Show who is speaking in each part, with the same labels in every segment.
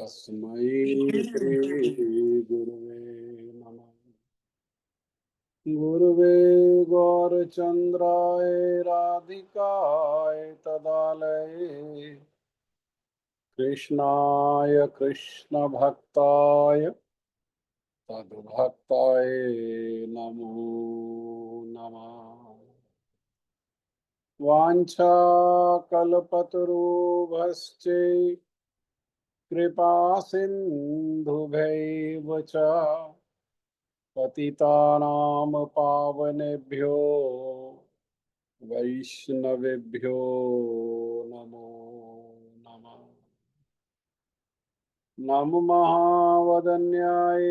Speaker 1: तस्मै श्री गुरुवे नमः। गुरुवे गौरचन्द्राय राधिकाय तदालये कृष्णाय कृष्णभक्ताय तद्भक्ताय नमो नमः। वाञ्छाकल्पतरुभ्यश्च कृपा सिन्धुभ्यैव च पतितानां पावनेभ्यो वैष्णवेभ्यो नमो नमः। नमो महावदन्याय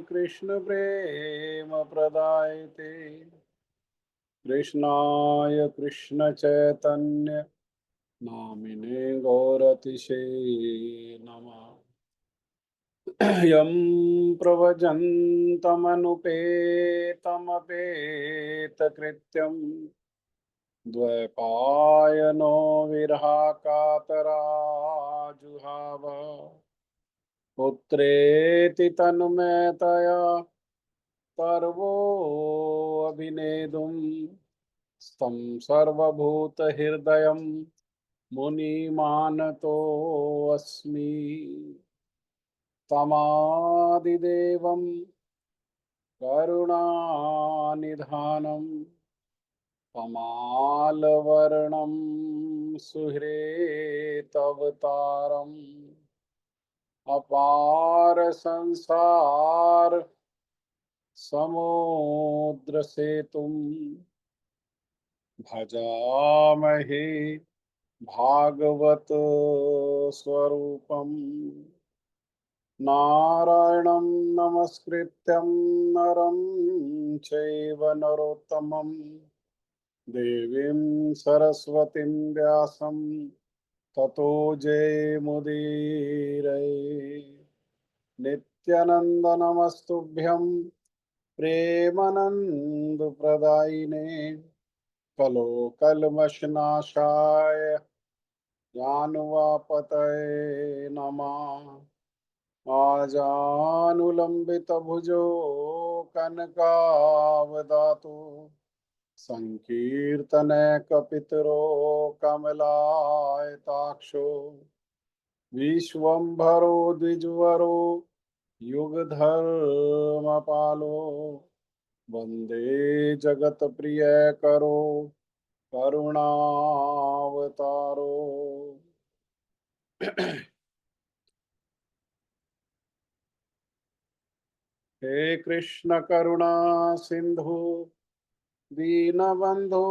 Speaker 1: कृष्णप्रेमप्रदायते कृष्णाय कृष्णचैतन्य नामिने गौरतिशे नमः। यं प्रव्रजन्तमनुपेतमपेतकृत्यं द्वैपायनो विरहाकातराजुहाव पुत्रेति तन्मयतया सर्वोऽभिनेदुं स्तं सर्वभूतहृदयं मुनिमानतोऽस्मि। तमादिदेवं करुणानिधानं तमालवर्णं सुहृतवतारम् अपार संसार समुद्रसेतुं भजामहे भागवत स्वरूपम्। नारायणं नमस्कृत्यं नरं चैव नरोत्तमं देवीं सरस्वतीं व्यासं ततो जयमुदीरये। नित्यानन्द नमस्तुभ्यं प्रेमानन्द प्रदायिने कलोकल्मषनाशाय ज्ञानवापतये नमः। आजानुलम्बितभुजो कनकावदातु संकीर्तनैकपितरो कमलायताक्षो विश्वम्भरो द्विजवरो युगधर्मपालो वन्दे जगत्प्रियकरो करुणावतारो। हे कृष्ण करुणा सिंधु दीनबंधो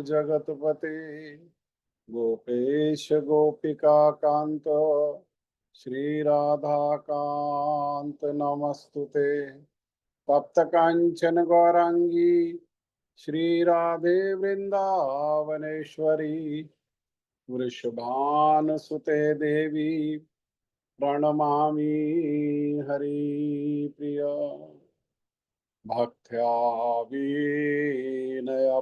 Speaker 1: जगतपते गोपेश गोपिका कांत श्री राधा कांत नमस्तुते। तप्त कांचन गौरांगी श्री राधे वृंदावनेश्वरी वृषभानुसुते देवी प्रणमामि हरिप्रिया। भक्त्या विनयापराधलक्षे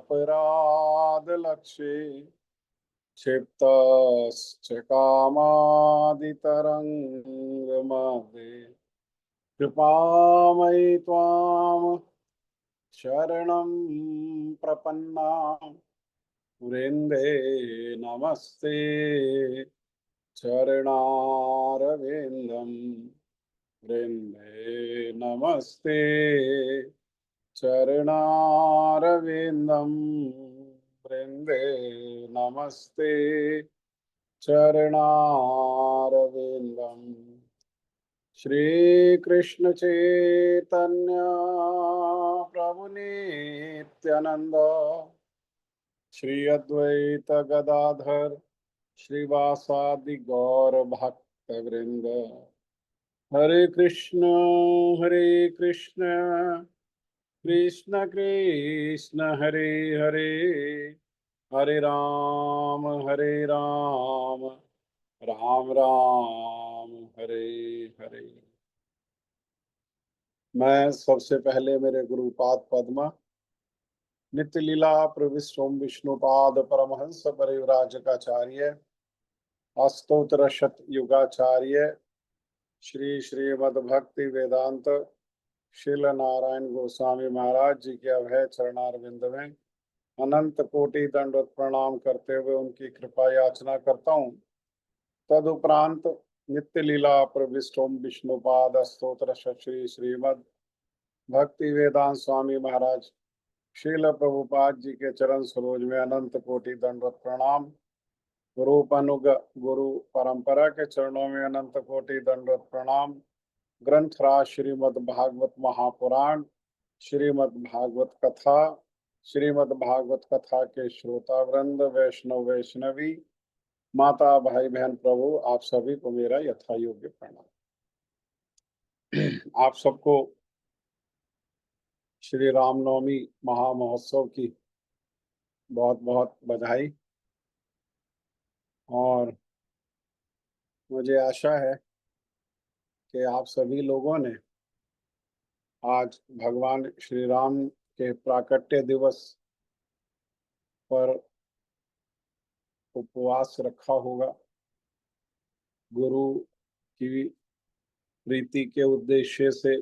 Speaker 1: क्षिप्तश्च कामादितरङ्गमध्ये कृपामयि त्वां शरणं प्रपन्ना वृन्दे नमस्ते चरणारविन्दं वृन्दे नमस्ते चरणारविन्दं वृन्दे नमस्ते चरणारविन्दम्। श्री कृष्ण चैतन्य प्रभु नित्यानंद श्री अद्वैत गदाधर श्रीवासादि गौर भक्त वृंद हरे कृष्ण कृष्ण कृष्ण हरे हरे हरे राम राम राम हरे हरे। मैं सबसे पहले मेरे गुरुपाद पद्मा नित्य लीला प्रविष्ट ओम विष्णुपाद परमहंस परिव्राजकाचार्य अस्तोत्र शत युगाचार्य श्री श्रीमद् भक्ति वेदांत श्रील नारायण गोस्वामी महाराज जी के अभय चरणारविंद में अनंत कोटि दंडवत प्रणाम करते हुए उनकी कृपा याचना करता हूँ। तदुपरांत नित्य लीला प्रविष्टोम विष्णुपाद स्तोत्र श्री श्रीमद् भक्ति वेदांत स्वामी महाराज श्रील प्रभुपाद जी के चरण सरोज में अनंत कोटि दंडवत प्रणाम। रूपनुग गुरु परंपरा के चरणों में अनंत कोटि दंडवत प्रणाम। ग्रंथराज श्रीमद् भागवत महापुराण, श्रीमद् भागवत कथा, श्रीमद् भागवत कथा के श्रोता वृंद, वैष्णव वैष्णवी, माता भाई बहन प्रभु, आप सभी को मेरा यथा योग्य प्रणाम। आप सबको श्री रामनवमी महामहोत्सव की बहुत बहुत बधाई। और मुझे आशा है कि आप सभी लोगों ने आज भगवान श्री राम के प्राकट्य दिवस पर उपवास रखा होगा, गुरु की प्रीति के उद्देश्य से,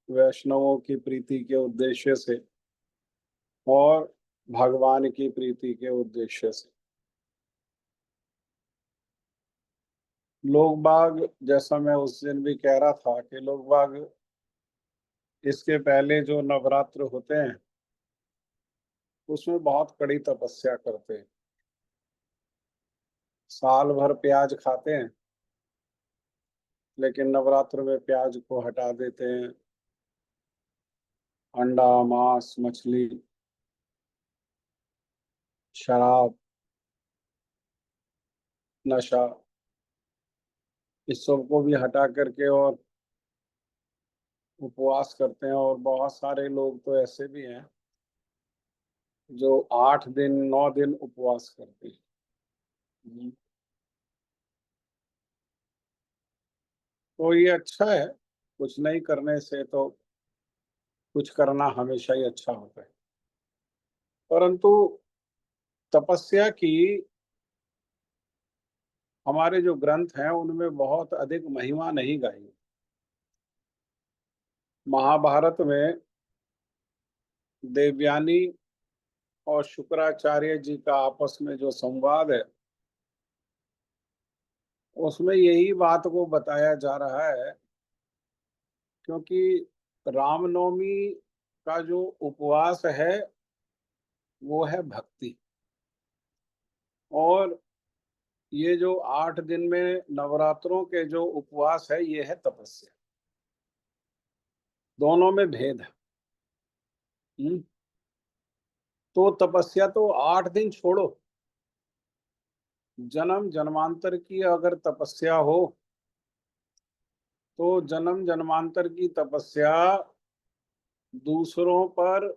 Speaker 1: वैष्णवों की प्रीति के उद्देश्य से और भगवान की प्रीति के उद्देश्य से। लोग बाग, जैसा मैं उस दिन भी कह रहा था कि लोग बाग इसके पहले जो नवरात्र होते हैं उसमें बहुत कड़ी तपस्या करते हैं। साल भर प्याज खाते हैं लेकिन नवरात्र में प्याज को हटा देते हैं। अंडा, मांस, मछली, शराब, नशा, इस सब को भी हटा करके और उपवास करते हैं। और बहुत सारे लोग तो ऐसे भी हैं जो 8 दिन 9 दिन उपवास करते हैं। तो ये अच्छा है, कुछ नहीं करने से तो कुछ करना हमेशा ही अच्छा होता है। परंतु तपस्या की हमारे जो ग्रंथ हैं उनमें बहुत अधिक महिमा नहीं गाई। महाभारत में देवयानी और शुक्राचार्य जी का आपस में जो संवाद है उसमें यही बात को बताया जा रहा है, क्योंकि रामनवमी का जो उपवास है वो है भक्ति, और ये जो 8 दिन में नवरात्रों के जो उपवास है ये है तपस्या। दोनों में भेद है। हम्म। तो तपस्या तो 8 दिन छोड़ो, जन्म जन्मांतर की अगर तपस्या हो तो जन्म जन्मांतर की तपस्या दूसरों पर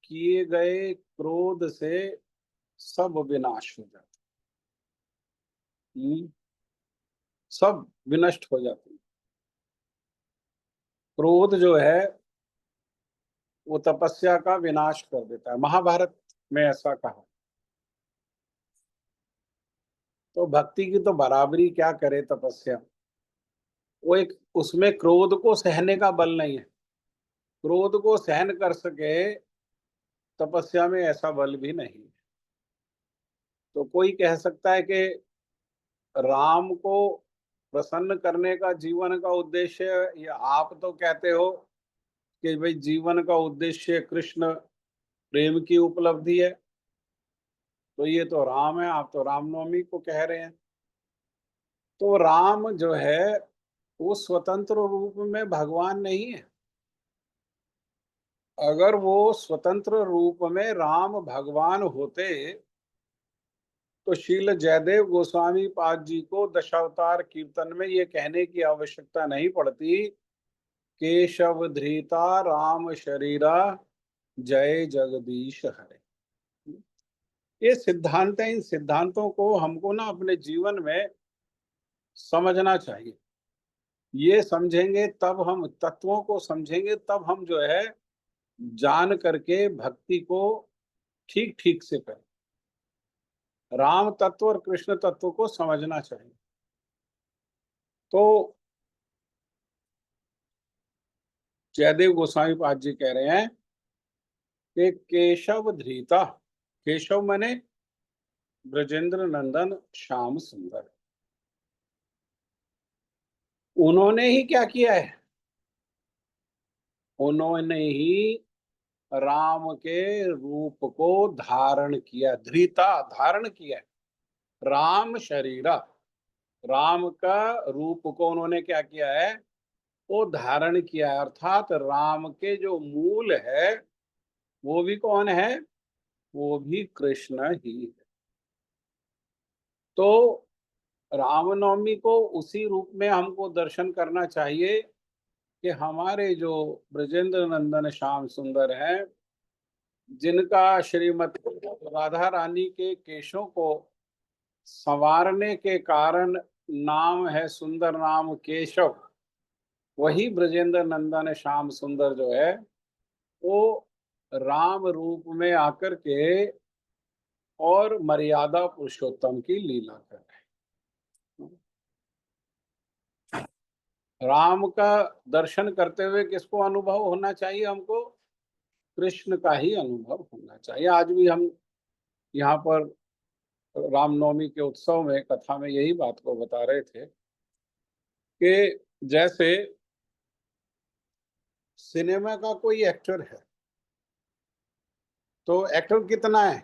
Speaker 1: किए गए क्रोध से सब विनाश हो जाता है। सब विनष्ट हो जाते हैं। क्रोध जो है वो तपस्या का विनाश कर देता है, महाभारत में ऐसा कहा। तो भक्ति की तो बराबरी क्या करे तपस्या। वो एक, उसमें क्रोध को सहने का बल नहीं है। क्रोध को सहन कर सके तपस्या में ऐसा बल भी नहीं है। तो कोई कह सकता है कि राम को प्रसन्न करने का जीवन का उद्देश्य, या आप तो कहते हो कि भाई जीवन का उद्देश्य कृष्ण प्रेम की उपलब्धि है, तो ये तो राम है, आप तो रामनवमी को कह रहे हैं। तो राम जो है वो स्वतंत्र रूप में भगवान नहीं है। अगर वो स्वतंत्र रूप में राम भगवान होते तो शील जयदेव गोस्वामी पाद जी को दशावतार कीर्तन में ये कहने की आवश्यकता नहीं पड़ती, केशव धृता राम शरीरा जय जगदीश हरे। ये सिद्धांत है, इन सिद्धांतों को हमको ना अपने जीवन में समझना चाहिए। ये समझेंगे तब हम, तत्वों को समझेंगे तब हम जो है जान करके भक्ति को ठीक ठीक से करें। राम तत्व और कृष्ण तत्व को समझना चाहिए। तो जयदेव गोस्वामी पाद जी कह रहे हैं कि केशव धृता, केशव माने ब्रजेंद्र नंदन श्याम सुंदर, उन्होंने ही क्या किया है, उन्होंने ही राम के रूप को धारण किया, धृता धारण किया, राम शरीरा, राम का रूप को उन्होंने क्या किया है, वो धारण किया है। अर्थात राम के जो मूल है वो भी कौन है, वो भी कृष्ण ही है। तो रामनवमी को उसी रूप में हमको दर्शन करना चाहिए कि हमारे जो ब्रजेंद्र नंदन श्याम सुंदर हैं, जिनका श्रीमती राधा रानी के केशों को संवारने के कारण नाम है, सुंदर नाम केशव, वही ब्रजेंद्र नंदन श्याम सुंदर जो है वो राम रूप में आकर के और मर्यादा पुरुषोत्तम की लीला कर रहे हैं। राम का दर्शन करते हुए किसको अनुभव होना चाहिए, हमको कृष्ण का ही अनुभव होना चाहिए। आज भी हम यहाँ पर रामनवमी के उत्सव में कथा में यही बात को बता रहे थे कि जैसे सिनेमा का कोई एक्टर है तो एक्टर कितना है,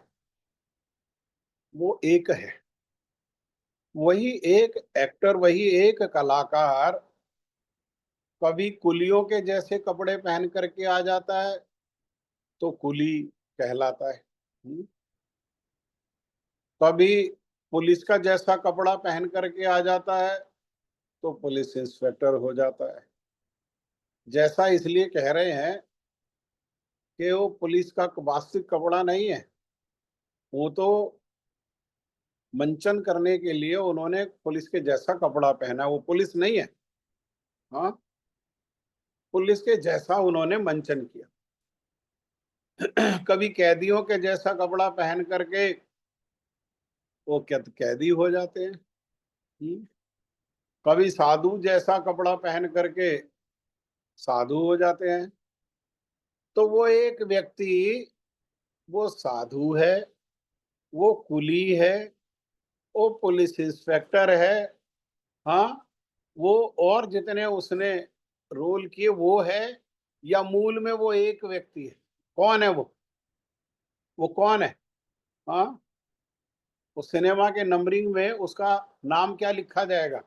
Speaker 1: वो एक है। वही एक एक्टर, वही एक कलाकार कभी कुलियों के जैसे कपड़े पहन करके आ जाता है तो कुली कहलाता है, कभी पुलिस का जैसा कपड़ा पहन करके आ जाता है तो पुलिस इंस्पेक्टर हो जाता है। जैसा इसलिए कह रहे हैं कि वो पुलिस का वास्तविक कपड़ा नहीं है, वो तो मंचन करने के लिए उन्होंने पुलिस के जैसा कपड़ा पहना, वो पुलिस नहीं है। हाँ, पुलिस के जैसा उन्होंने मंचन किया। कभी कैदियों के जैसा कपड़ा पहन करके वो कैदी हो जाते हैं। कभी साधु जैसा कपड़ा पहन करके साधु हो जाते हैं। तो वो एक व्यक्ति, वो साधु है, वो कुली है, वो पुलिस इंस्पेक्टर है, हाँ, वो और जितने उसने रोल किए वो है, या मूल में वो एक व्यक्ति है। कौन है वो कौन है? हाँ, उस सिनेमा के नंबरिंग में उसका नाम क्या लिखा जाएगा,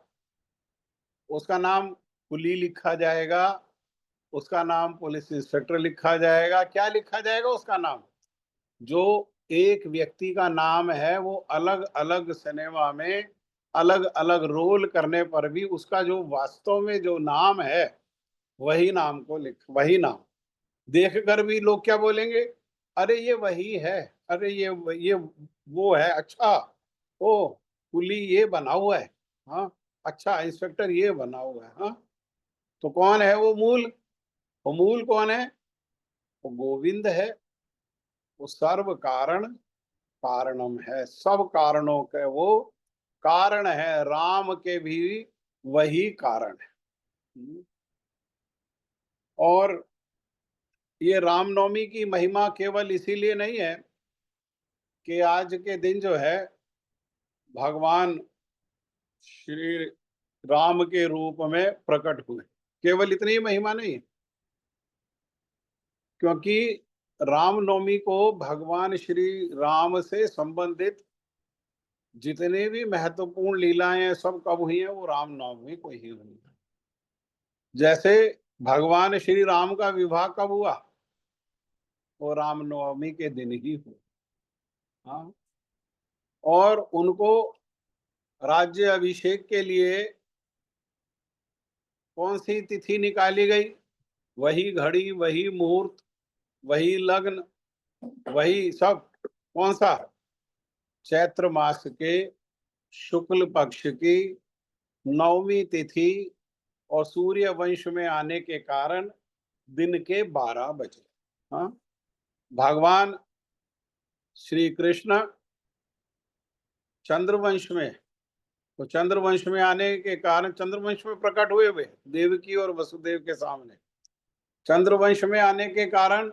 Speaker 1: उसका नाम कुली लिखा जाएगा, उसका नाम पुलिस इंस्पेक्टर लिखा जाएगा, क्या लिखा जाएगा उसका नाम? जो एक व्यक्ति का नाम है वो अलग अलग सिनेमा में अलग अलग रोल करने पर भी उसका जो वास्तव में जो नाम है वही नाम को लिख, वही नाम देख कर भी लोग क्या बोलेंगे, अरे ये वही है, अरे ये वो है, अच्छा ओ कुली ये बना हुआ है, हाँ, अच्छा इंस्पेक्टर ये बना हुआ है। हाँ, तो कौन है वो मूल? वो मूल कौन है? वो गोविंद है। वो सर्व कारण कारणम है, सब कारणों के वो कारण है, राम के भी वही कारण है। और ये रामनवमी की महिमा केवल इसीलिए नहीं है कि आज के दिन जो है भगवान श्री राम के रूप में प्रकट हुए, केवल इतनी ही महिमा नहीं है, क्योंकि रामनवमी को भगवान श्री राम से संबंधित जितने भी महत्वपूर्ण लीलाएं हैं सब कब हुई हैं, वो रामनवमी को ही हुई है। जैसे भगवान श्री राम का विवाह कब हुआ, वो रामनवमी के दिन ही हुआ। हाँ, और उनको राज्य अभिषेक के लिए कौन सी तिथि निकाली गई, वही घड़ी, वही मुहूर्त, वही लग्न, वही सब, कौन सा? चैत्र मास के शुक्ल पक्ष की नवमी तिथि और सूर्य वंश में आने के कारण दिन के 12 बजे। हाँ, भगवान श्री कृष्ण चंद्रवंश में, तो चंद्रवंश में आने के कारण चंद्रवंश में प्रकट हुए देवकी और वसुदेव के सामने, चंद्रवंश में आने के कारण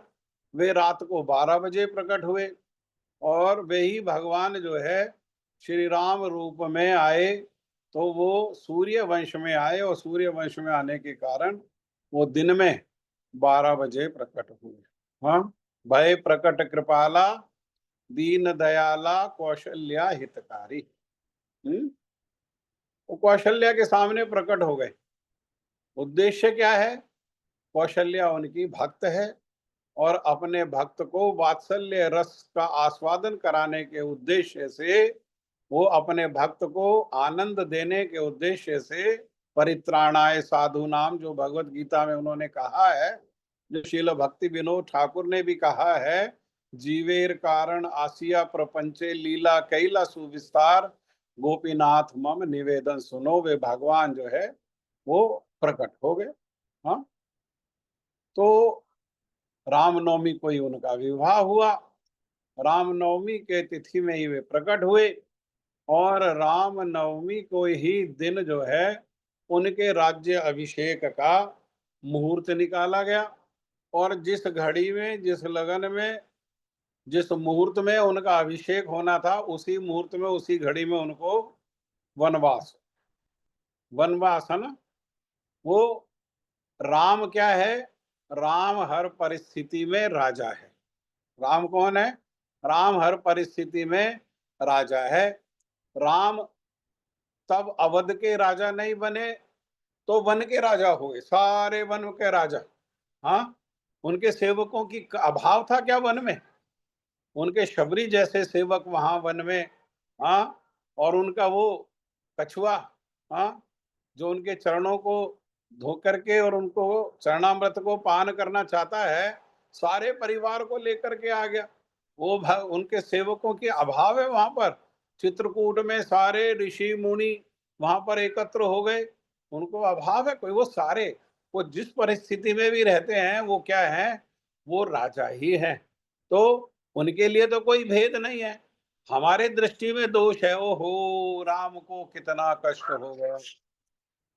Speaker 1: वे रात को 12 बजे प्रकट हुए, और वे ही भगवान जो है श्री राम रूप में आए तो वो सूर्य वंश में आए, और सूर्य वंश में आने के कारण वो दिन में 12 बजे प्रकट हुए। हाँ, भय प्रकट कृपाला दीन दयाला कौशल्या हितकारी। वो कौशल्या के सामने प्रकट हो गए। उद्देश्य क्या है? कौशल्या उनकी भक्त है, और अपने भक्त को वात्सल्य रस का आस्वादन कराने के उद्देश्य से, वो अपने भक्त को आनंद देने के उद्देश्य से परित्राणाय साधु नाम, जो भगवत गीता में उन्होंने कहा है, जो श्रील भक्ति विनोद ठाकुर ने भी कहा है, जीवेर कारण आसिया प्रपंचे लीला कैला सुविस्तार गोपीनाथ मम निवेदन सुनो। वे भगवान जो है वो प्रकट हो गए। हाँ, तो रामनवमी को ही उनका विवाह हुआ, रामनवमी के तिथि में ही वे प्रकट हुए, और रामनवमी को ही दिन जो है उनके राज्य अभिषेक का मुहूर्त निकाला गया। और जिस घड़ी में, जिस लगन में, जिस मुहूर्त में उनका अभिषेक होना था, उसी मुहूर्त में, उसी घड़ी में उनको वनवास, वनवास है ना। वो राम क्या है? राम हर परिस्थिति में राजा है। राम कौन है? राम हर परिस्थिति में राजा है। राम तब अवध के राजा नहीं बने तो वन के राजा हुए, सारे वन के राजा। हाँ, उनके सेवकों की अभाव था क्या वन में? उनके शबरी जैसे सेवक वहां वन में। हाँ, और उनका वो कछुआ, हाँ, जो उनके चरणों को धो करके और उनको चरणामृत को पान करना चाहता है, सारे परिवार को लेकर के आ गया। वो उनके सेवकों के अभाव है वहां पर। चित्रकूट में सारे ऋषि मुनि वहां पर एकत्र हो गए, उनको अभाव है कोई? वो सारे, वो जिस परिस्थिति में भी रहते हैं वो क्या है? वो राजा ही है। तो उनके लिए तो कोई भेद नहीं है। हमारे दृष्टि में दोष है, ओहो राम को कितना कष्ट हो गया,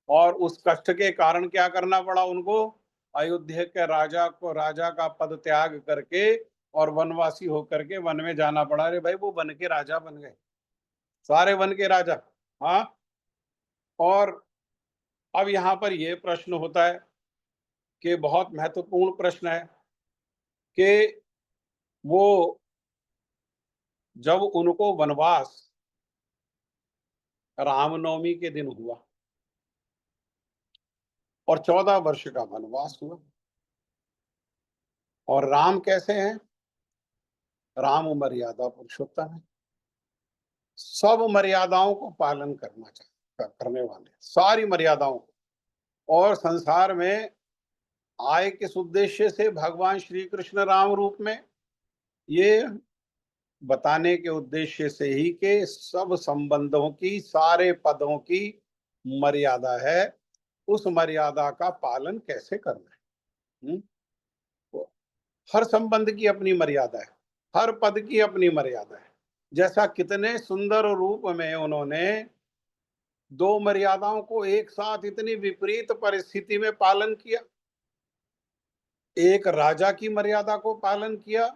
Speaker 1: और उस कष्ट के कारण क्या करना पड़ा उनको? अयोध्या के राजा को, राजा का पद त्याग करके और वनवासी होकर के वन में जाना पड़ा। अरे भाई, वो वन के राजा बन गए, सारे वन के राजा। हाँ, और अब यहाँ पर यह प्रश्न होता है कि बहुत महत्वपूर्ण प्रश्न है कि वो जब उनको वनवास रामनवमी के दिन हुआ और 14 वर्ष का वनवास हुआ, और राम कैसे हैं? राम मर्यादा पुरुषोत्तम है, सब मर्यादाओं को पालन करने वाले, सारी मर्यादाओं को। और संसार में आए किस उद्देश्य से भगवान श्री कृष्ण राम रूप में? ये बताने के उद्देश्य से ही कि सब संबंधों की, सारे पदों की मर्यादा है, उस मर्यादा का पालन कैसे करना है। तो हर संबंध की अपनी मर्यादा है, हर पद की अपनी मर्यादा है। जैसा कितने सुंदर रूप में उन्होंने दो मर्यादाओं को एक साथ इतनी विपरीत परिस्थिति में पालन किया। एक राजा की मर्यादा को पालन किया,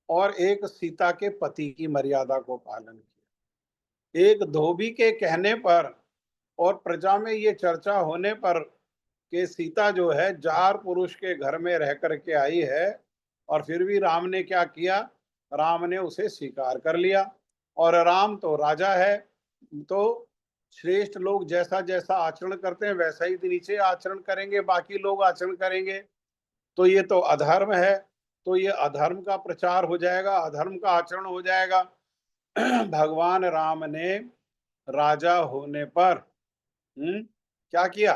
Speaker 1: और एक सीता के पति की मर्यादा को पालन किया। एक धोबी के कहने पर और प्रजा में ये चर्चा होने पर कि सीता जो है जार पुरुष के घर में रह करके आई है, और फिर भी राम ने क्या किया? राम ने उसे स्वीकार कर लिया। और राम तो राजा है, तो श्रेष्ठ लोग जैसा जैसा आचरण करते हैं वैसा ही नीचे आचरण करेंगे, बाकी लोग आचरण करेंगे। तो ये तो अधर्म है, तो ये अधर्म का प्रचार हो जाएगा, अधर्म का आचरण हो जाएगा। भगवान राम ने राजा होने पर क्या किया?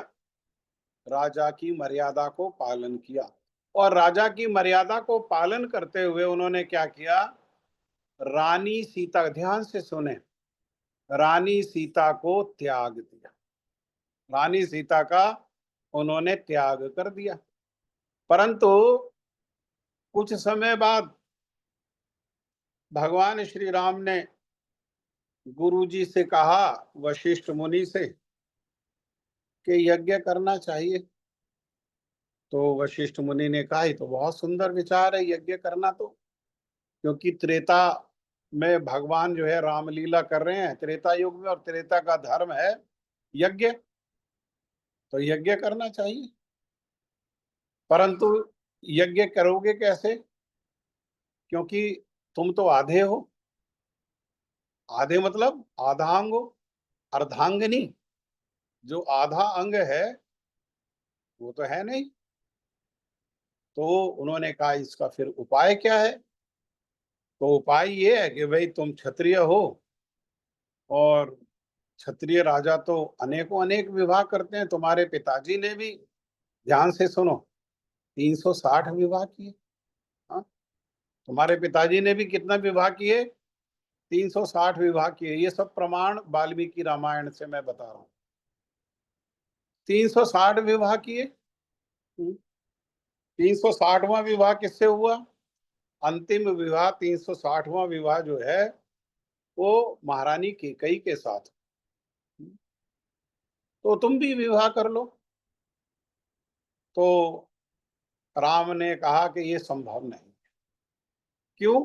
Speaker 1: राजा की मर्यादा को पालन किया, और राजा की मर्यादा को पालन करते हुए उन्होंने क्या किया? रानी सीता, ध्यान से सुने, रानी सीता को त्याग दिया। रानी सीता का उन्होंने त्याग कर दिया। परंतु कुछ समय बाद भगवान श्री राम ने गुरुजी से कहा, वशिष्ठ मुनि से, कि यज्ञ करना चाहिए। तो वशिष्ठ मुनि ने कहा, ये तो बहुत सुंदर विचार है यज्ञ करना, तो क्योंकि त्रेता में भगवान जो है रामलीला कर रहे हैं त्रेता युग में, और त्रेता का धर्म है यज्ञ, तो यज्ञ करना चाहिए। परंतु यज्ञ करोगे कैसे, क्योंकि तुम तो आधे हो। आधे मतलब आधा अंग हो, अर्धांगिनी। जो आधा अंग है वो तो है नहीं। तो उन्होंने कहा इसका फिर उपाय क्या है। तो उपाय ये है कि भाई तुम क्षत्रिय हो, और क्षत्रिय राजा तो अनेकों अनेक विवाह करते हैं। तुम्हारे पिताजी ने भी, ध्यान से सुनो, 360 विवाह किए। हाँ, तुम्हारे पिताजी ने भी कितना विवाह किए, 360 विवाह किए। ये सब प्रमाण वाल्मीकि रामायण से मैं बता रहा हूँ। 360 विवाह किए। 360वां विवाह किससे हुआ, अंतिम विवाह 360वां विवाह जो है वो महारानी कैकई के साथ। तो तुम भी विवाह कर लो। तो राम ने कहा कि ये संभव नहीं। क्यों,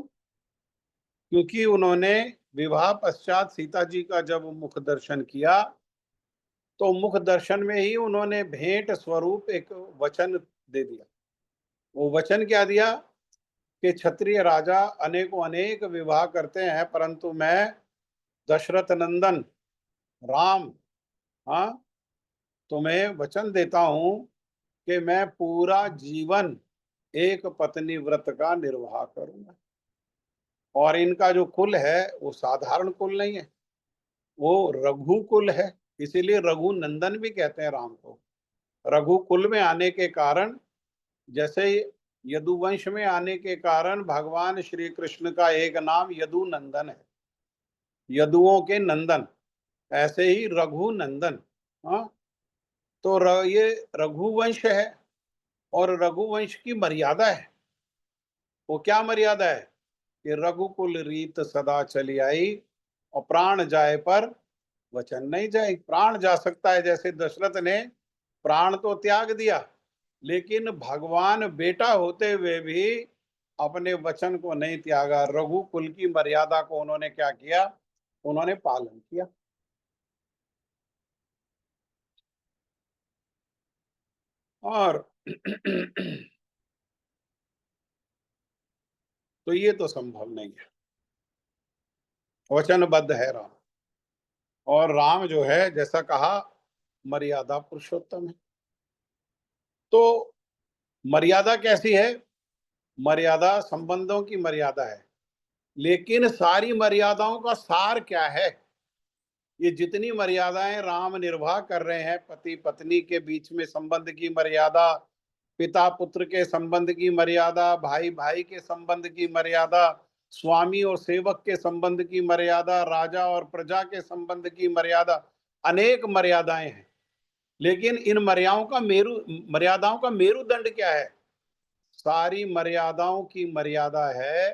Speaker 1: क्योंकि उन्होंने विवाह पश्चात सीता जी का जब मुख दर्शन किया, तो मुख दर्शन में ही उन्होंने भेंट स्वरूप एक वचन दे दिया। वो वचन क्या दिया कि क्षत्रिय राजा अनेकों अनेक विवाह करते हैं, परंतु मैं दशरथ नंदन राम, हाँ, तुम्हें वचन देता हूं कि मैं पूरा जीवन एक पत्नी व्रत का निर्वाह करूंगा। और इनका जो कुल है वो साधारण कुल नहीं है, वो रघुकुल है। इसीलिए रघु नंदन भी कहते हैं राम को। रघुकुल में आने के कारण, जैसे यदुवंश में आने के कारण भगवान श्री कृष्ण का एक नाम यदु नंदन है, यदुओं के नंदन, ऐसे ही रघु नंदन। हाँ, तो ये रघुवंश है, और रघुवंश की मर्यादा है। वो क्या मर्यादा है कि रघुकुल रीत सदा चली आई, और प्राण जाए पर वचन नहीं जाए। प्राण जा सकता है, जैसे दशरथ ने प्राण तो त्याग दिया, लेकिन भगवान बेटा होते हुए भी अपने वचन को नहीं त्यागा। रघुकुल की मर्यादा को उन्होंने क्या किया, उन्होंने पालन किया। और तो ये तो संभव नहीं है, वचनबद्ध है राम। और राम जो है जैसा कहा मर्यादा पुरुषोत्तम है। तो मर्यादा कैसी है, मर्यादा संबंधों की मर्यादा है, लेकिन सारी मर्यादाओं का सार क्या है। ये जितनी मर्यादाएं राम निर्वाह कर रहे हैं, पति पत्नी के बीच में संबंध की मर्यादा, पिता पुत्र के संबंध की मर्यादा, भाई भाई के संबंध की मर्यादा, स्वामी और सेवक के संबंध की मर्यादा, राजा और प्रजा के संबंध की मर्यादा, अनेक मर्यादाएं हैं। लेकिन इन मर्यादाओं का मेरुदंड क्या है, सारी मर्यादाओं की मर्यादा है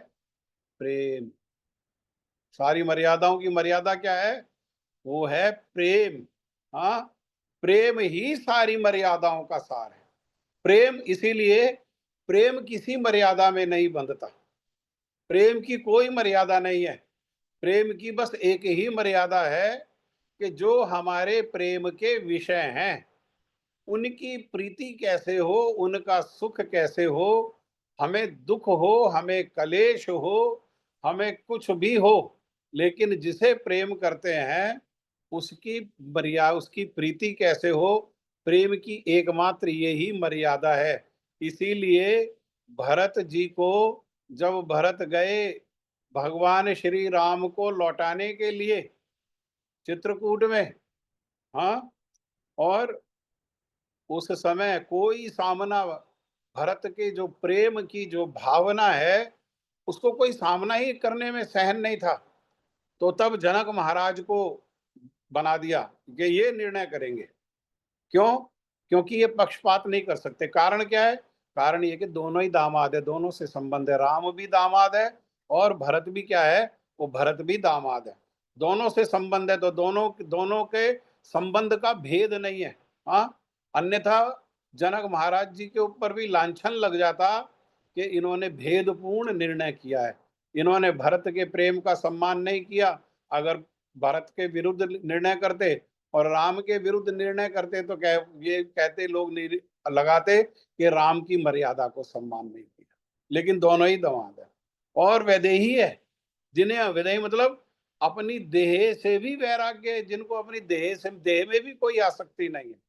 Speaker 1: प्रेम। सारी मर्यादाओं की मर्यादा क्या है, वो है प्रेम। हाँ, प्रेम ही सारी मर्यादाओं का सार है। प्रेम, इसीलिए प्रेम किसी मर्यादा में नहीं बंधता। प्रेम की कोई मर्यादा नहीं है। प्रेम की बस एक ही मर्यादा है कि जो हमारे प्रेम के विषय हैं उनकी प्रीति कैसे हो, उनका सुख कैसे हो, हमें दुख हो, हमें कलेश हो, हमें कुछ भी हो, लेकिन जिसे प्रेम करते हैं उसकी उसकी प्रीति कैसे हो, प्रेम की एकमात्र यही मर्यादा है। इसीलिए भरत जी को, जब भरत गए भगवान श्री राम को लौटाने के लिए चित्रकूट में, हाँ, और उस समय कोई सामना, भरत के जो प्रेम की जो भावना है उसको कोई सामना ही करने में सहन नहीं था। तो तब जनक महाराज को बना दिया कि ये निर्णय करेंगे। क्यों, क्योंकि ये पक्षपात नहीं कर सकते। कारण क्या है, कारण ये कि दोनों ही दामाद है, दोनों से संबंध है। राम भी दामाद है और भरत भी क्या है, वो भरत भी दामाद है। दोनों से संबंध है, तो दोनों दोनों के संबंध का भेद नहीं है। हाँ, अन्यथा जनक महाराज जी के ऊपर भी लांछन लग जाता कि इन्होंने भेदपूर्ण निर्णय किया है, इन्होंने भरत के प्रेम का सम्मान नहीं किया। अगर भरत के विरुद्ध निर्णय करते और राम के विरुद्ध निर्णय करते तो ये कहते लोग लगाते कि राम की मर्यादा को सम्मान नहीं किया। लेकिन दोनों ही दमाद है और वैदेही है, जिन्हें वैदेही मतलब अपनी देह से भी वैराग्य, जिनको अपनी देह में भी कोई आसक्ति नहीं है।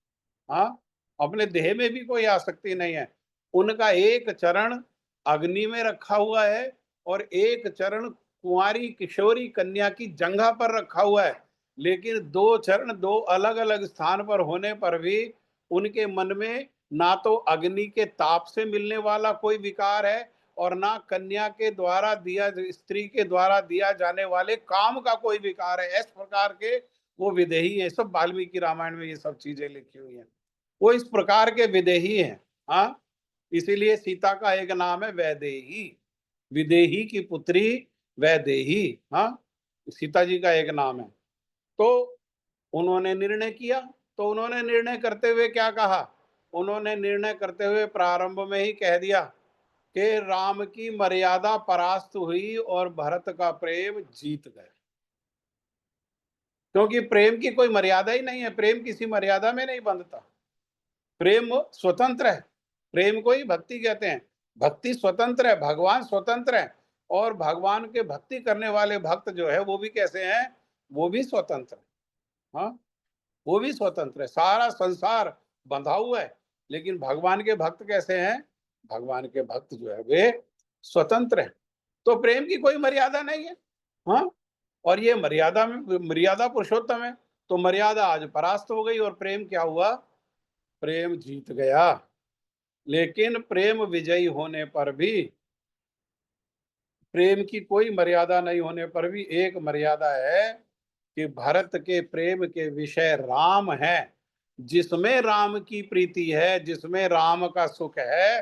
Speaker 1: हाँ, अपने देह में भी कोई आसक्ति नहीं है। उनका एक चरण अग्नि में रखा हुआ है और एक चरण कुंवारी किशोरी कन्या की जंघा पर रखा हुआ है, लेकिन दो चरण दो अलग अलग स्थान पर होने पर भी उनके मन में ना तो अग्नि के ताप से मिलने वाला कोई विकार है और ना कन्या के द्वारा दिया, स्त्री के द्वारा दिया जाने वाले काम का कोई विकार है। इस प्रकार के वो विदेही है। सब वाल्मीकि रामायण में ये सब चीजें लिखी हुई हैं। वो इस प्रकार के विदेही हैं। हाँ, इसीलिए सीता का एक नाम है वैदेही, विदेही की पुत्री वैदेही। हाँ, सीता जी का एक नाम है। तो उन्होंने निर्णय किया, तो उन्होंने निर्णय करते हुए क्या कहा? उन्होंने निर्णय करते हुए प्रारंभ में ही कह दिया कि राम की मर्यादा परास्त हुई और भरत का प्रेम जीत गया। क्योंकि प्रेम की कोई मर्यादा ही नहीं है, प्रेम किसी मर्यादा में नहीं बंधता, प्रेम स्वतंत्र है। प्रेम को ही भक्ति कहते हैं। भक्ति स्वतंत्र है, भगवान स्वतंत्र है और भगवान के भक्ति करने वाले भक्त जो है वो भी कैसे हैं? वो भी स्वतंत्र है। हाँ, वो भी स्वतंत्र है। सारा संसार बंधा हुआ है, लेकिन भगवान के भक्त कैसे हैं? भगवान के भक्त जो है वे स्वतंत्र हैं। तो प्रेम की कोई मर्यादा नहीं है। हाँ, और ये मर्यादा में मर्यादा पुरुषोत्तम है। तो मर्यादा आज परास्त हो गई और प्रेम क्या हुआ? प्रेम जीत गया। लेकिन प्रेम विजयी होने पर भी, प्रेम की कोई मर्यादा नहीं होने पर भी एक मर्यादा है कि भरत के प्रेम के विषय राम है। जिसमें राम की प्रीति है, जिसमें राम का सुख है,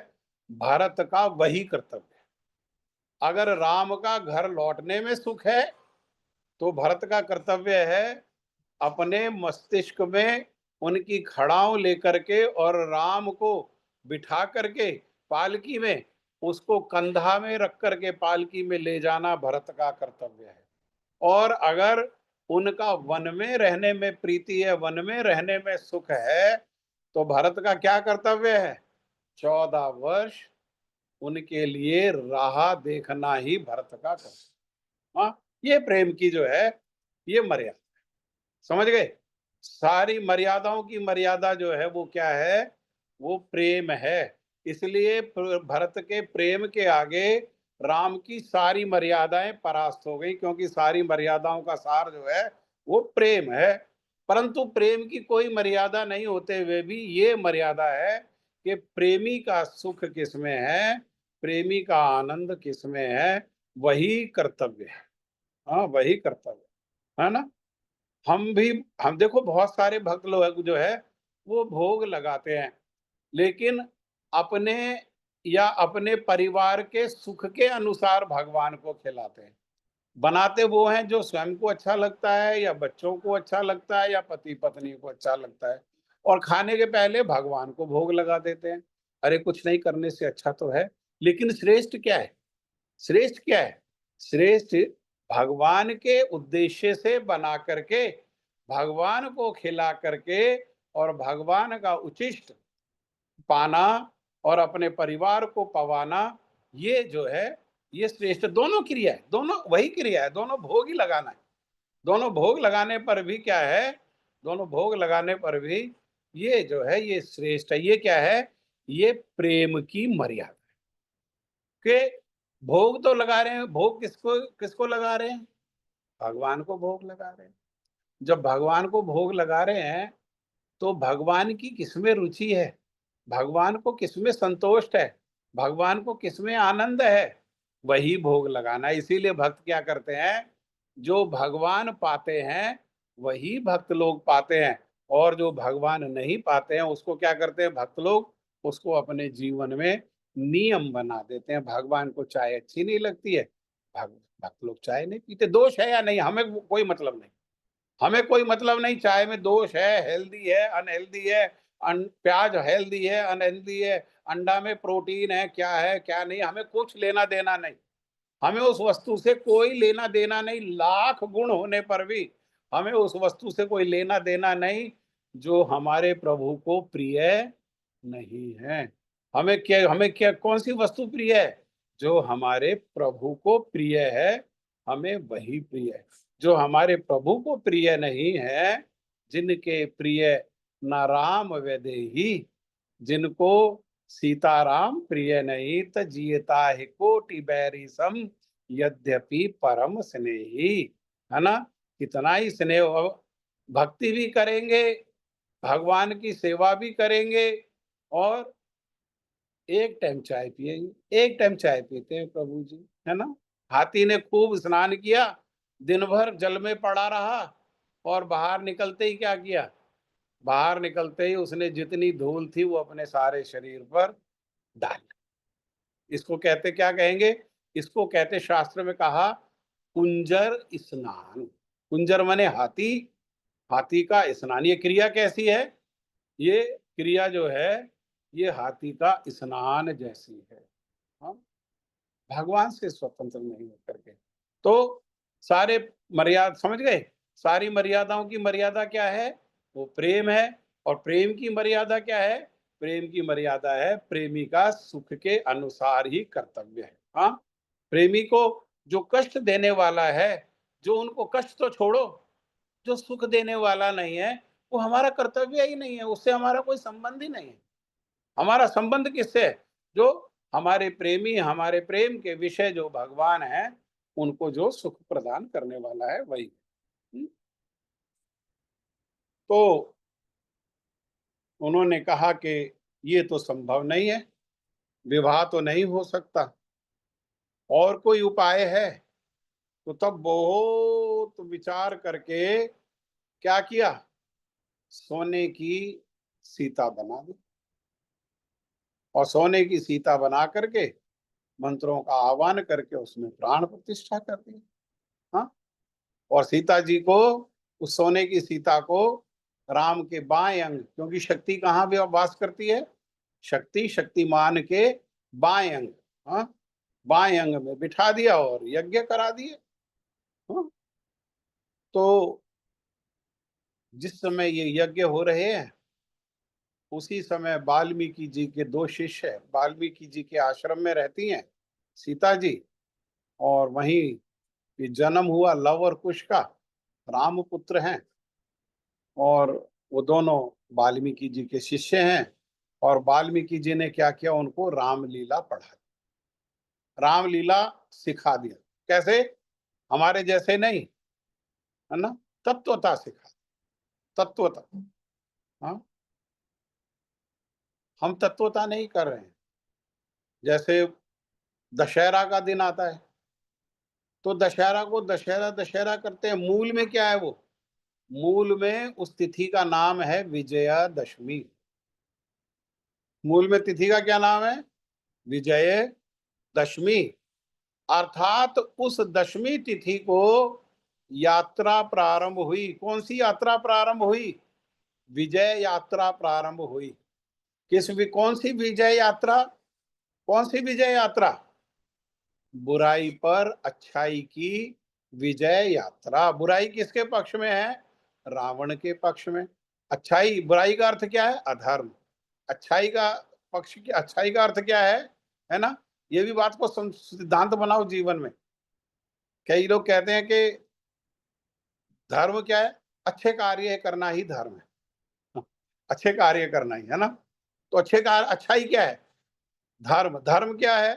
Speaker 1: भरत का वही कर्तव्य है। अगर राम का घर लौटने में सुख है तो भरत का कर्तव्य है अपने मस्तिष्क में उनकी खड़ाओं लेकर के और राम को बिठा करके पालकी में, उसको कंधा में रख करके पालकी में ले जाना भरत का कर्तव्य है। और अगर उनका वन में रहने में प्रीति है, वन में रहने में सुख है, तो भरत का क्या कर्तव्य है? 14 वर्ष उनके लिए राह देखना ही भरत का कर्तव्य। हाँ, ये प्रेम की जो है ये मर्यादा, समझ गए? सारी मर्यादाओं की मर्यादा जो है वो क्या है? वो प्रेम है। इसलिए भरत के प्रेम के आगे राम की सारी मर्यादाएं परास्त हो गई, क्योंकि सारी मर्यादाओं का सार जो है वो प्रेम है। परंतु प्रेम की कोई मर्यादा नहीं होते हुए भी ये मर्यादा है कि प्रेमी का सुख किसमें है, प्रेमी का आनंद किसमें है, वही कर्तव्य है। हाँ, वही कर्तव्य है ना। हम देखो बहुत सारे भक्त लोग जो है वो भोग लगाते हैं, लेकिन अपने या अपने परिवार के सुख के अनुसार भगवान को खिलाते हैं। बनाते वो हैं जो स्वयं को अच्छा लगता है या बच्चों को अच्छा लगता है या पति पत्नी को अच्छा लगता है, और खाने के पहले भगवान को भोग लगा देते हैं। अरे कुछ नहीं करने से अच्छा तो है, लेकिन श्रेष्ठ क्या है? श्रेष्ठ क्या है? श्रेष्ठ भगवान के उद्देश्य से बना करके, भगवान को खिला करके और भगवान का उचिष्ट पाना और अपने परिवार को पवाना, ये जो है ये श्रेष्ठ। दोनों क्रिया है, दोनों वही क्रिया है, दोनों भोग ही लगाना है। दोनों भोग लगाने पर भी क्या है? दोनों भोग लगाने पर भी ये जो है ये श्रेष्ठ है। ये क्या है? ये प्रेम की मर्यादा के भोग तो लगा रहे हैं। भोग किसको किसको लगा रहे हैं? भगवान को भोग लगा रहे हैं। जब भगवान को भोग लगा रहे हैं तो भगवान की किसमें रुचि है, भगवान को किसमें संतोष है, भगवान को किसमें आनंद है, वही भोग लगाना। इसीलिए भक्त क्या करते हैं? जो भगवान पाते हैं वही भक्त लोग पाते हैं, और जो भगवान नहीं पाते हैं उसको क्या करते हैं भक्त लोग? उसको अपने जीवन में नियम बना देते हैं। भगवान को चाय अच्छी नहीं लगती है, भक्त लोग चाय नहीं पीते। दोष है या नहीं, हमें कोई मतलब नहीं। हमें कोई मतलब नहीं चाय में दोष है, हेल्दी है, अनहेल्दी है, प्याज हेल्दी है अनहेल्दी है, अंडा में प्रोटीन है क्या नहीं, हमें कुछ लेना देना नहीं। हमें उस वस्तु से कोई लेना देना नहीं, लाख गुण होने पर भी हमें उस वस्तु से कोई लेना देना नहीं जो हमारे प्रभु को प्रिय नहीं है। हमें क्या कौन सी वस्तु प्रिय है? जो हमारे प्रभु को प्रिय है, हमें वही प्रिय है। जो हमारे प्रभु को प्रिय नहीं है, जिनके प्रिय न राम वैदेही, जिनको सीताराम प्रिय नहीं, त जियता है कोटि बैरी सम, यद्यपि परम स्नेही। है ना? कितना ही स्नेह भक्ति भी करेंगे, भगवान की सेवा भी करेंगे, और एक टाइम चाय पिएंगे, एक टाइम चाय पीते हैं प्रभु जी। है ना? हाथी ने खूब स्नान किया, दिन भर जल में पड़ा रहा, और बाहर निकलते ही क्या किया? बाहर निकलते ही उसने जितनी धूल थी वो अपने सारे शरीर पर डाल। इसको कहते क्या कहेंगे? इसको कहते शास्त्र में कहा कुंजर स्नान। कुंजर माने हाथी, हाथी का स्नान। ये क्रिया कैसी है? ये क्रिया जो है ये हाथी का स्नान जैसी है। हाँ? भगवान से स्वतंत्र नहीं होकर के। तो सारे मर्यादा समझ गए? सारी मर्यादाओं की मर्यादा क्या है? वो प्रेम है। और प्रेम की मर्यादा क्या है? प्रेम की मर्यादा है प्रेमी का सुख के अनुसार ही कर्तव्य है। हाँ? प्रेमी को जो कष्ट देने वाला है, जो उनको कष्ट तो छोड़ो, जो सुख देने वाला नहीं है, वो हमारा कर्तव्य ही नहीं है, उससे हमारा कोई संबंध ही नहीं है। हमारा संबंध किससे है? जो हमारे प्रेमी, हमारे प्रेम के विषय जो भगवान है, उनको जो सुख प्रदान करने वाला है वही। तो उन्होंने कहा कि ये तो संभव नहीं है, विवाह तो नहीं हो सकता, और कोई उपाय है? तो तब बहुत विचार करके क्या किया? सोने की सीता बना दी, और सोने की सीता बना करके मंत्रों का आह्वान करके उसमें प्राण प्रतिष्ठा कर दी। हाँ? और सीता जी को, उस सोने की सीता को राम के बाएं अंग, क्योंकि शक्ति कहाँ भी वास करती है? शक्ति शक्तिमान के बाएं अंग। हाँ? बाएं अंग में बिठा दिया और यज्ञ करा दिए। हाँ? तो जिस समय ये यज्ञ हो रहे हैं, उसी समय वाल्मीकि जी के दो शिष्य वाल्मीकि जी के आश्रम में रहती हैं सीता जी, और वहीं ये जन्म हुआ लव और कुश का, राम पुत्र हैं, और वो दोनों वाल्मीकि जी के शिष्य हैं। और वाल्मीकि जी ने क्या किया? उनको रामलीला पढ़ा, रामलीला सिखा दिया। कैसे? हमारे जैसे नहीं, है ना? तत्वता सिखा, तत्वता। हाँ? हम तत्वता नहीं कर रहे हैं। जैसे दशहरा का दिन आता है, तो दशहरा को दशहरा दशहरा करते हैं, मूल में क्या है वो? मूल में उस तिथि का नाम है विजयादशमी। मूल में तिथि का क्या नाम है? विजय दशमी। अर्थात उस दशमी तिथि को यात्रा प्रारंभ हुई। कौन सी यात्रा प्रारंभ हुई? विजय यात्रा प्रारंभ हुई। कौन सी विजय यात्रा? कौन सी विजय यात्रा? बुराई पर अच्छाई की विजय यात्रा। बुराई किसके पक्ष में है? रावण के पक्ष में। अच्छाई, बुराई का अर्थ क्या है? अधर्म। अच्छाई का पक्ष की, अच्छाई का अर्थ क्या है ना? ये भी बात को सिद्धांत बनाओ जीवन में। कई लोग कहते हैं कि धर्म क्या है? अच्छे कार्य करना ही धर्म है। अच्छे कार्य करना ही, है ना? तो अच्छे कार्य, अच्छाई क्या है? धर्म। धर्म क्या है?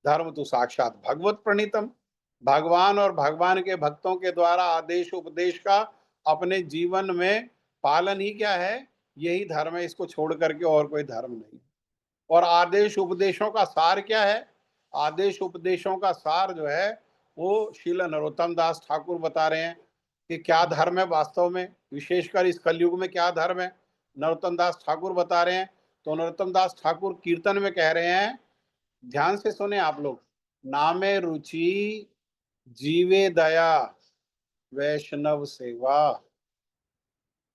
Speaker 1: धर्म तो साक्षात भगवत प्रणीतम, भगवान और भगवान के भक्तों के द्वारा आदेश उपदेश का अपने जीवन में पालन ही क्या है? यही धर्म है। इसको छोड़ करके और कोई धर्म नहीं। और आदेश उपदेशों का सार क्या है? आदेश उपदेशों का सार जो है वो श्रील नरोत्तम दास ठाकुर बता रहे हैं कि क्या धर्म है वास्तव में, विशेषकर इस कलयुग में क्या धर्म है, नरोत्तम दास ठाकुर बता रहे हैं। तो नरोत्तम दास ठाकुर कीर्तन में कह रहे हैं, ध्यान से सुने आप लोग, नामे रुचि जीवे दया वैष्णव सेवा।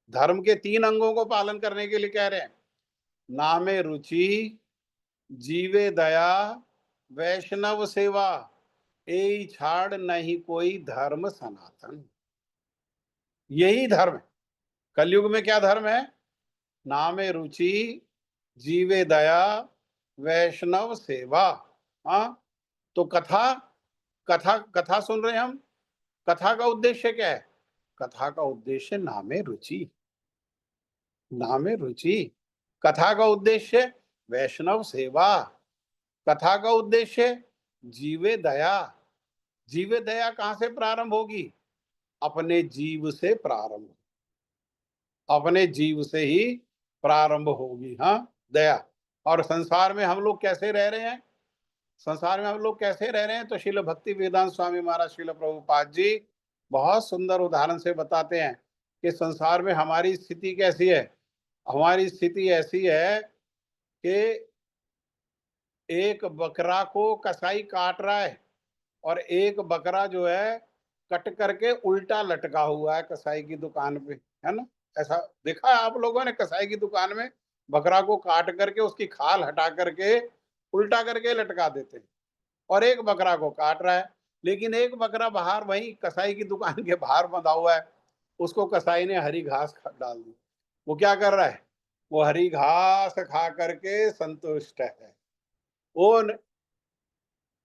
Speaker 1: धर्म के 3 अंगों को पालन करने के लिए कह रहे हैं। नामे रुचि, जीवे दया, वैष्णव सेवा, एई छाड़ नहीं कोई धर्म सनातन। यही धर्म है। कलयुग में क्या धर्म है? नामे रुचि, जीवे दया, वैष्णव सेवा। हाँ, तो कथा कथा कथा सुन रहे हैं हम। कथा का उद्देश्य क्या है? कथा का उद्देश्य नामे रुचि, नामे रुचि। कथा का उद्देश्य वैष्णव सेवा। कथा का उद्देश्य जीवे दया। जीवे दया कहां से प्रारंभ होगी? अपने जीव से प्रारंभ, अपने जीव से ही प्रारंभ होगी। हाँ, दया। और संसार में हम लोग कैसे रह रहे हैं? संसार में हम लोग कैसे रह रहे हैं? तो श्रील भक्ति वेदांत स्वामी महाराज, श्रील प्रभुपाद जी बहुत सुंदर उदाहरण से बताते हैं कि संसार में हमारी स्थिति कैसी है। हमारी स्थिति ऐसी है कि एक बकरा को कसाई काट रहा है और एक बकरा जो है कट करके उल्टा लटका हुआ है कसाई की दुकान पे, है ना? ऐसा देखा है आप लोगों ने? कसाई की दुकान में बकरा को काट करके उसकी खाल हटा करके उल्टा करके लटका देते हैं, और एक बकरा को काट रहा है। लेकिन एक बकरा बाहर वहीं कसाई की दुकान के बाहर बंधा हुआ है, उसको कसाई ने हरी घास डाल दी। वो क्या कर रहा है? वो हरी घास खा करके संतुष्ट है। वो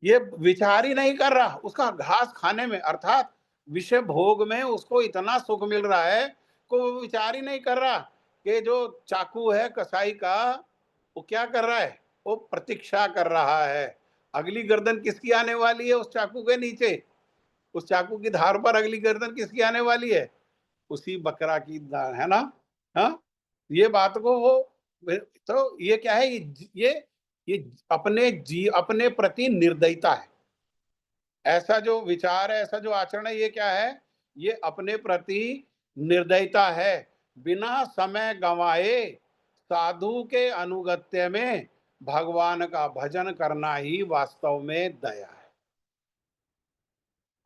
Speaker 1: ये विचार ही नहीं कर रहा उसका घास खाने में, अर्थात विषय भोग में उसको इतना सुख मिल रहा है कि वो विचार ही नहीं कर रहा कि जो चाकू है कसाई का, वो क्या कर रहा है? वो प्रतीक्षा कर रहा है। अगली गर्दन किसकी आने वाली है उस चाकू के नीचे? उस चाकू की धार पर अगली गर्दन किसकी आने वाली है? उसी बकरा की, है ना? हाँ, ये बात को वो, तो ये क्या है? ये अपने प्रति निर्दयता है। ऐसा जो विचार है, ऐसा जो आचरण है, ये क्या है? ये अपने प्रति निर्दयता है। बिना समय गंवाए साधु के अनुगत्य में भगवान का भजन करना ही वास्तव में दया है।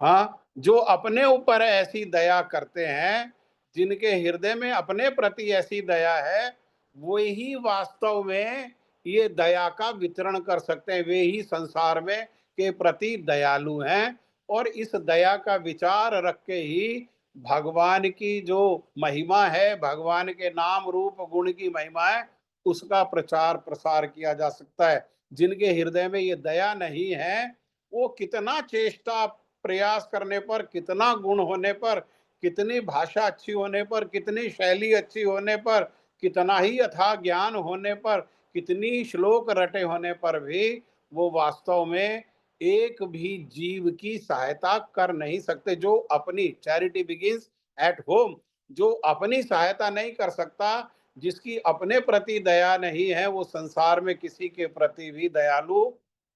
Speaker 1: हाँ, जो अपने ऊपर ऐसी दया करते हैं, जिनके हृदय में अपने प्रति ऐसी दया है, वो ही वास्तव में ये दया का वितरण कर सकते हैं। वे ही संसार में के प्रति दयालु हैं, और इस दया का विचार रख के ही भगवान की जो महिमा है, भगवान के नाम रूप गुण की महिमा है, उसका प्रचार प्रसार किया जा सकता है। जिनके हृदय में ये दया नहीं है, वो कितना चेष्टा प्रयास करने पर, कितना गुण होने पर, कितनी भाषा अच्छी होने पर, कितनी शैली अच्छी होने पर, कितना ही अथाह ज्ञान होने पर, कितनी श्लोक रटे होने पर भी वो वास्तव में एक भी जीव की सहायता कर नहीं सकते। जो अपनी, चैरिटी बिगिंस एट होम, जो अपनी सहायता नहीं कर सकता, जिसकी अपने प्रति दया नहीं है, वो संसार में किसी के प्रति भी दयालु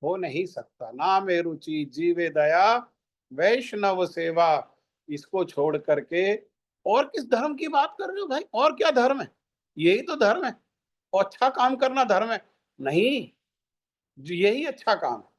Speaker 1: हो नहीं सकता। नामे रुचि, जीवे दया, वैष्णव सेवा। इसको छोड़ करके और किस धर्म की बात कर रहे हो भाई? और क्या धर्म है? यही तो धर्म है। और अच्छा काम करना धर्म है? नहीं, यही अच्छा काम है।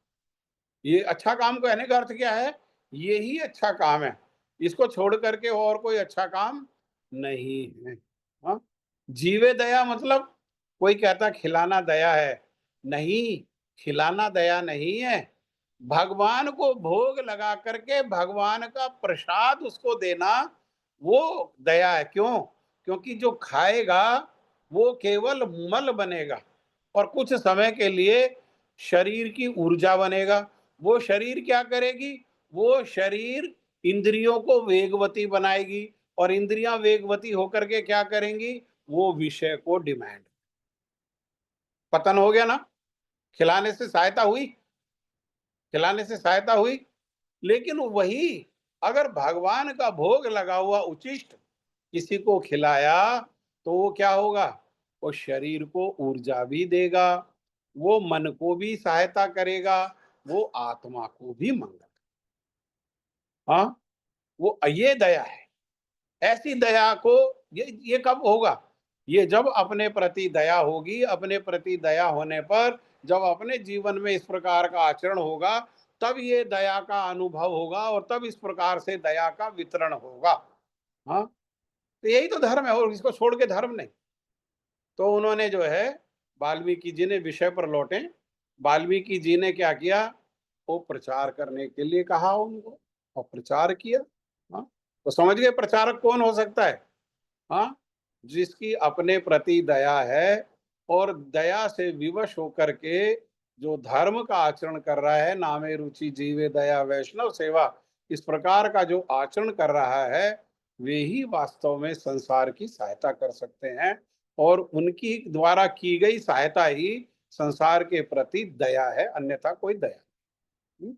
Speaker 1: ये अच्छा काम कहने का अर्थ क्या है? यही अच्छा काम है। इसको छोड़ करके और कोई अच्छा काम नहीं है। हाँ? जीवे दया मतलब, कोई कहता खिलाना दया है। नहीं, खिलाना दया नहीं है। भगवान को भोग लगा करके भगवान का प्रसाद उसको देना, वो दया है। क्यों? क्योंकि जो खाएगा वो केवल मल बनेगा और कुछ समय के लिए शरीर की ऊर्जा बनेगा। वो शरीर क्या करेगी? वो शरीर इंद्रियों को वेगवती बनाएगी, और इंद्रियां वेगवती होकर के क्या करेंगी? वो विषय को डिमांड। पतन हो गया ना? खिलाने से सहायता हुई? खिलाने से सहायता हुई। लेकिन वही अगर भगवान का भोग लगा हुआ उचिष्ट किसी को खिलाया, तो वो क्या होगा? वो शरीर को ऊर्जा भी देगा, वो मन को भी सहायता करेगा, वो आत्मा को भी मंगल। हाँ, वो ये दया है। ऐसी दया को, ये कब होगा? ये जब अपने प्रति दया होगी। अपने प्रति दया होने पर जब अपने जीवन में इस प्रकार का आचरण होगा, तब ये दया का अनुभव होगा और तब इस प्रकार से दया का वितरण होगा। हाँ, तो यही तो धर्म है और इसको छोड़ के धर्म नहीं। तो उन्होंने जो है वाल्मीकि जी ने विषय पर लौटे। वाल्मीकि जी ने क्या किया, वो प्रचार करने के लिए कहा उनको और प्रचार किया। हाँ, तो समझ गए प्रचारक कौन हो सकता है? हाँ, जिसकी अपने प्रति दया है और दया से विवश होकर के जो धर्म का आचरण कर रहा है, नामे रुचि जीवे दया वैष्णव सेवा, इस प्रकार का जो आचरण कर रहा है, वे ही वास्तव में संसार की सहायता कर सकते हैं और उनकी द्वारा की गई सहायता ही संसार के प्रति दया है, अन्यथा कोई दया नहीं।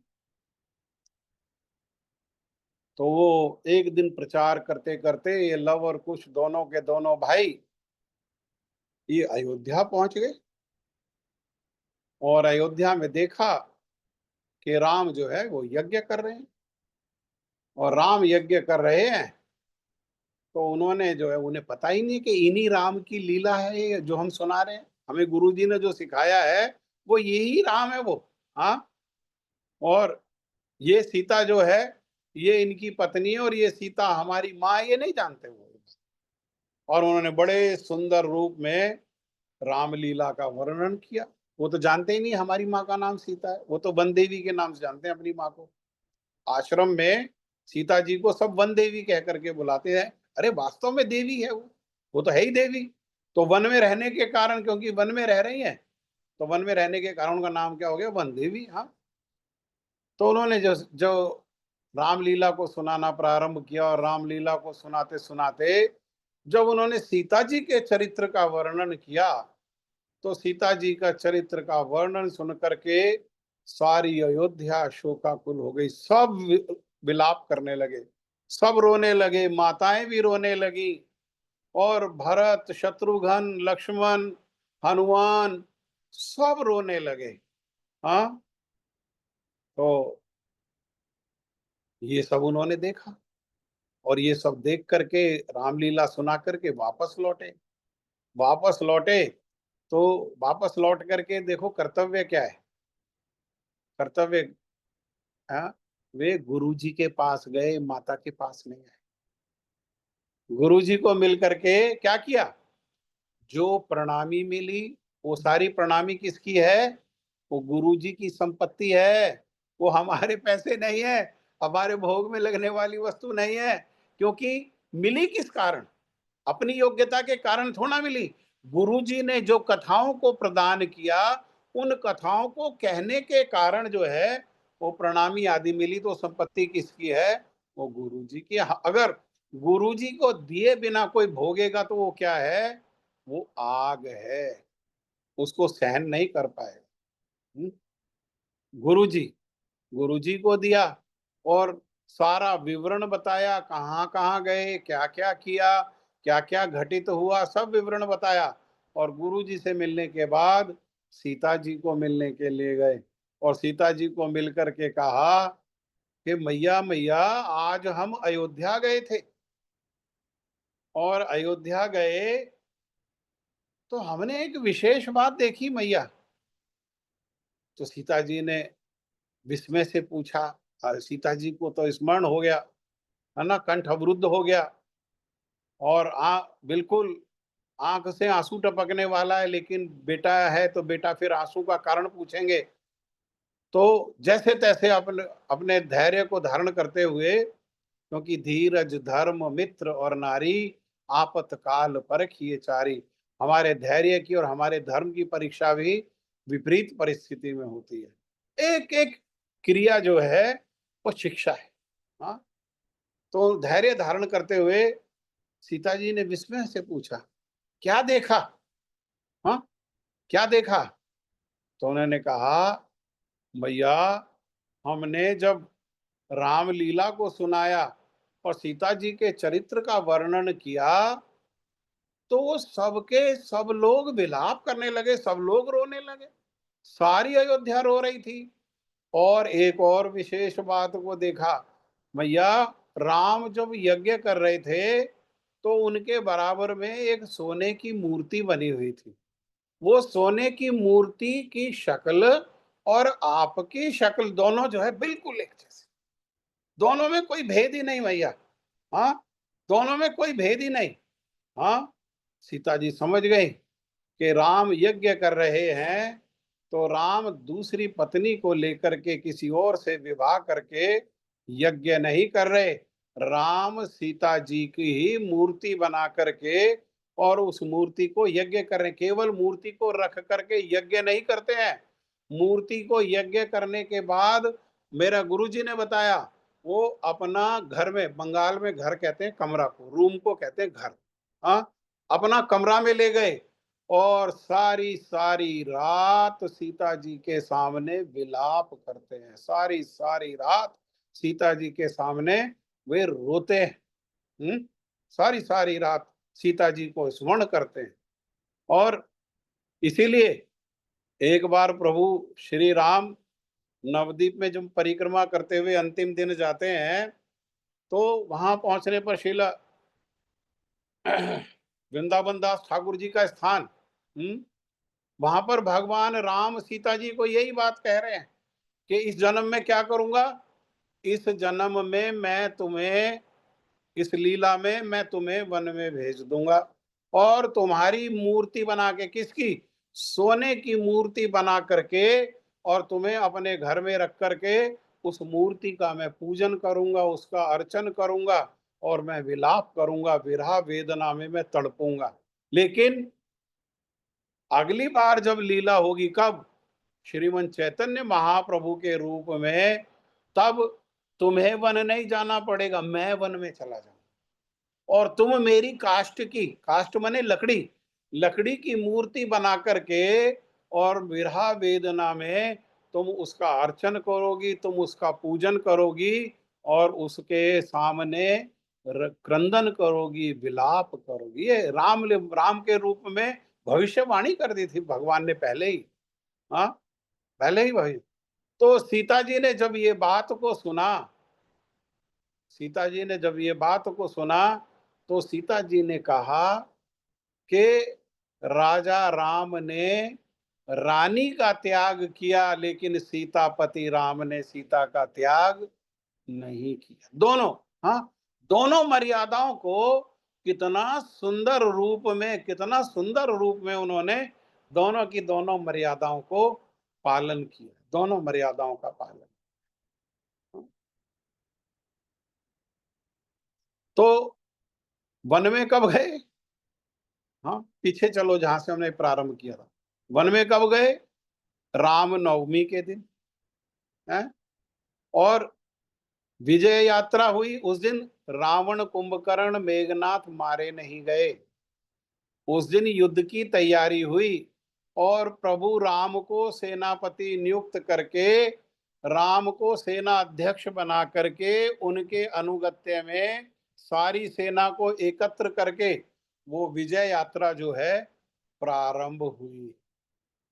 Speaker 1: तो वो एक दिन प्रचार करते करते ये लव और कुश दोनों के दोनों भाई ये अयोध्या पहुंच गए और अयोध्या में देखा कि राम जो है वो यज्ञ कर रहे हैं और राम यज्ञ कर रहे हैं। तो उन्होंने जो है, उन्हें पता ही नहीं कि इन्हीं राम की लीला है ये जो हम सुना रहे हैं, हमें गुरुजी ने जो सिखाया है वो यही राम है वो। हाँ, और ये सीता जो है ये इनकी पत्नी है और ये सीता हमारी माँ, ये नहीं जानते वो। और उन्होंने बड़े सुंदर रूप में रामलीला का वर्णन किया। वो तो जानते ही नहीं हमारी माँ का नाम सीता है, वो तो वन देवी के नाम से जानते हैं अपनी माँ को। आश्रम में सीता जी को सब वन देवी कह करके बुलाते हैं। अरे वास्तव में देवी है वो तो है ही देवी। तो वन में रहने के कारण, क्योंकि वन में रह रही है, तो वन में रहने के कारण उनका नाम क्या हो गया, वन देवी। हाँ, तो उन्होंने जो जो रामलीला को सुनाना प्रारंभ किया और रामलीला को सुनाते सुनाते जब उन्होंने सीता जी के चरित्र का वर्णन किया, तो सीता जी का चरित्र का वर्णन सुन करके सारी अयोध्या शोकाकुल हो गई। सब विलाप करने लगे, सब रोने लगे, माताएं भी रोने लगी और भरत, शत्रुघ्न, लक्ष्मण, हनुमान सब रोने लगे। हाँ, तो ये सब उन्होंने देखा और ये सब देख करके रामलीला सुना करके वापस लौटे। वापस लौटे तो वापस लौट करके देखो कर्तव्य क्या है। कर्तव्य, हाँ, वे गुरु जी के पास गए, माता के पास नहीं आए। गुरु जी को मिल करके क्या किया, जो प्रणामी मिली वो सारी प्रणामी किसकी है, वो गुरु जी की संपत्ति है। वो हमारे पैसे नहीं है, हमारे भोग में लगने वाली वस्तु नहीं है। क्योंकि मिली किस कारण, अपनी योग्यता के कारण थोड़ा मिली। गुरु जी ने जो कथाओं को प्रदान किया, उन कथाओं को कहने के कारण जो है वो प्रणामी आदि मिली। तो संपत्ति किसकी है, वो गुरु जी की। अगर गुरु जी को दिए बिना कोई भोगेगा तो वो क्या है, वो आग है, उसको सहन नहीं कर पाएगा। हम्म? गुरु जी, गुरु जी को दिया और सारा विवरण बताया, कहाँ कहाँ गए, क्या क्या किया, क्या क्या घटित हुआ, सब विवरण बताया। और गुरु जी से मिलने के बाद सीता जी को मिलने के लिए गए और सीता जी को मिलकर के कहा कि मैया मैया, आज हम अयोध्या गए थे और अयोध्या गए तो हमने एक विशेष बात देखी मैया। तो सीता जी ने विस्मय से पूछा, सीता जी को तो स्मरण हो गया, है ना, कंठ अवरुद्ध हो गया और बिल्कुल आंख से आंसू टपकने वाला है। लेकिन बेटा है तो बेटा फिर आंसू का कारण पूछेंगे। तो जैसे तैसे अपने अपने धैर्य को धारण करते हुए, क्योंकि धीरज धर्म मित्र और नारी आपतकाल परखिए चारी, हमारे धैर्य की और हमारे धर्म की परीक्षा भी विपरीत परिस्थिति में होती है। एक एक क्रिया जो है वो शिक्षा है। हाँ, तो धैर्य धारण करते हुए सीता जी ने विस्मय से पूछा, क्या देखा? हाँ, क्या देखा? तो उन्होंने कहा, मैया, हमने जब रामलीला को सुनाया और सीता जी के चरित्र का वर्णन किया, तो वो सबके सब लोग विलाप करने लगे, सब लोग रोने लगे, सारी अयोध्या रो रही थी। और एक और विशेष बात को देखा, मैया, राम जब यज्ञ कर रहे थे तो उनके बराबर में एक सोने की मूर्ति बनी हुई थी। वो सोने की मूर्ति की शक्ल और आपकी शक्ल दोनों जो है बिल्कुल एक जैसे, दोनों में कोई भेद ही नहीं भैया। हाँ, दोनों में कोई भेद ही नहीं। हाँ, सीता जी समझ गई कि राम यज्ञ कर रहे हैं, तो राम दूसरी पत्नी को लेकर के किसी और से विवाह करके यज्ञ नहीं कर रहे। राम सीता जी की ही मूर्ति बना करके और उस मूर्ति को यज्ञ कर रहे। केवल मूर्ति को रख करके यज्ञ नहीं करते हैं। मूर्ति को यज्ञ करने के बाद मेरा गुरुजी ने बताया, वो अपना घर में, बंगाल में घर कहते हैं कमरा को, रूम को कहते हैं घर, हाँ, अपना कमरा में ले गए और सारी सारी रात सीता जी के सामने विलाप करते हैं। सारी सारी रात सीता जी के सामने वे रोते हैं। सारी सारी रात सीता जी को स्मरण करते हैं। और इसीलिए एक बार प्रभु श्री राम नवद्वीप में जब परिक्रमा करते हुए अंतिम दिन जाते हैं, तो वहां पहुंचने पर श्रीला वृंदावन दास ठाकुर जी का स्थान, वहां पर भगवान राम सीता जी को यही बात कह रहे हैं कि इस जन्म में क्या करूंगा, इस जन्म में मैं तुम्हें, इस लीला में मैं तुम्हें वन में भेज दूंगा और तुम्हारी मूर्ति बना के, किसकी, सोने की मूर्ति बना करके, और तुम्हें अपने घर में रख करके उस मूर्ति का मैं पूजन करूंगा, उसका अर्चन करूंगा और मैं विलाप करूंगा, विरह वेदना में मैं तड़पूंगा। लेकिन अगली बार जब लीला होगी, कब, श्रीमन चैतन्य महाप्रभु के रूप में, तब तुम्हें वन नहीं जाना पड़ेगा, मैं वन में चला जाऊंगा और तुम मेरी काष्ठ की, काष्ठ माने लकड़ी, लकड़ी की मूर्ति बना करके और विरह वेदना में तुम उसका अर्चन करोगी, तुम उसका पूजन करोगी और उसके सामने क्रंदन करोगी, विलाप करोगी। ये राम के रूप में भविष्यवाणी कर दी थी भगवान ने पहले ही। हाँ, पहले ही भविष्य। तो सीता जी ने जब ये बात को सुना, सीता जी ने जब ये बात को सुना, तो सीता जी ने कहा कि राजा राम ने रानी का त्याग किया, लेकिन सीतापति राम ने सीता का त्याग नहीं किया। दोनों, हाँ, दोनों मर्यादाओं को कितना सुंदर रूप में, कितना सुंदर रूप में उन्होंने दोनों की दोनों मर्यादाओं को पालन किया, दोनों मर्यादाओं का पालन। तो वन में कब गए, हाँ, पीछे चलो जहां से हमने प्रारंभ किया था। वन में कब गए, राम नवमी के दिन है, और विजय यात्रा हुई उस दिन। रावण कुंभकर्ण मेघनाथ मारे नहीं गए, उस दिन युद्ध की तैयारी हुई और प्रभु राम को सेनापति नियुक्त करके, राम को सेना अध्यक्ष बना करके, उनके अनुगत्य में सारी सेना को एकत्र करके वो विजय यात्रा जो है प्रारंभ हुई।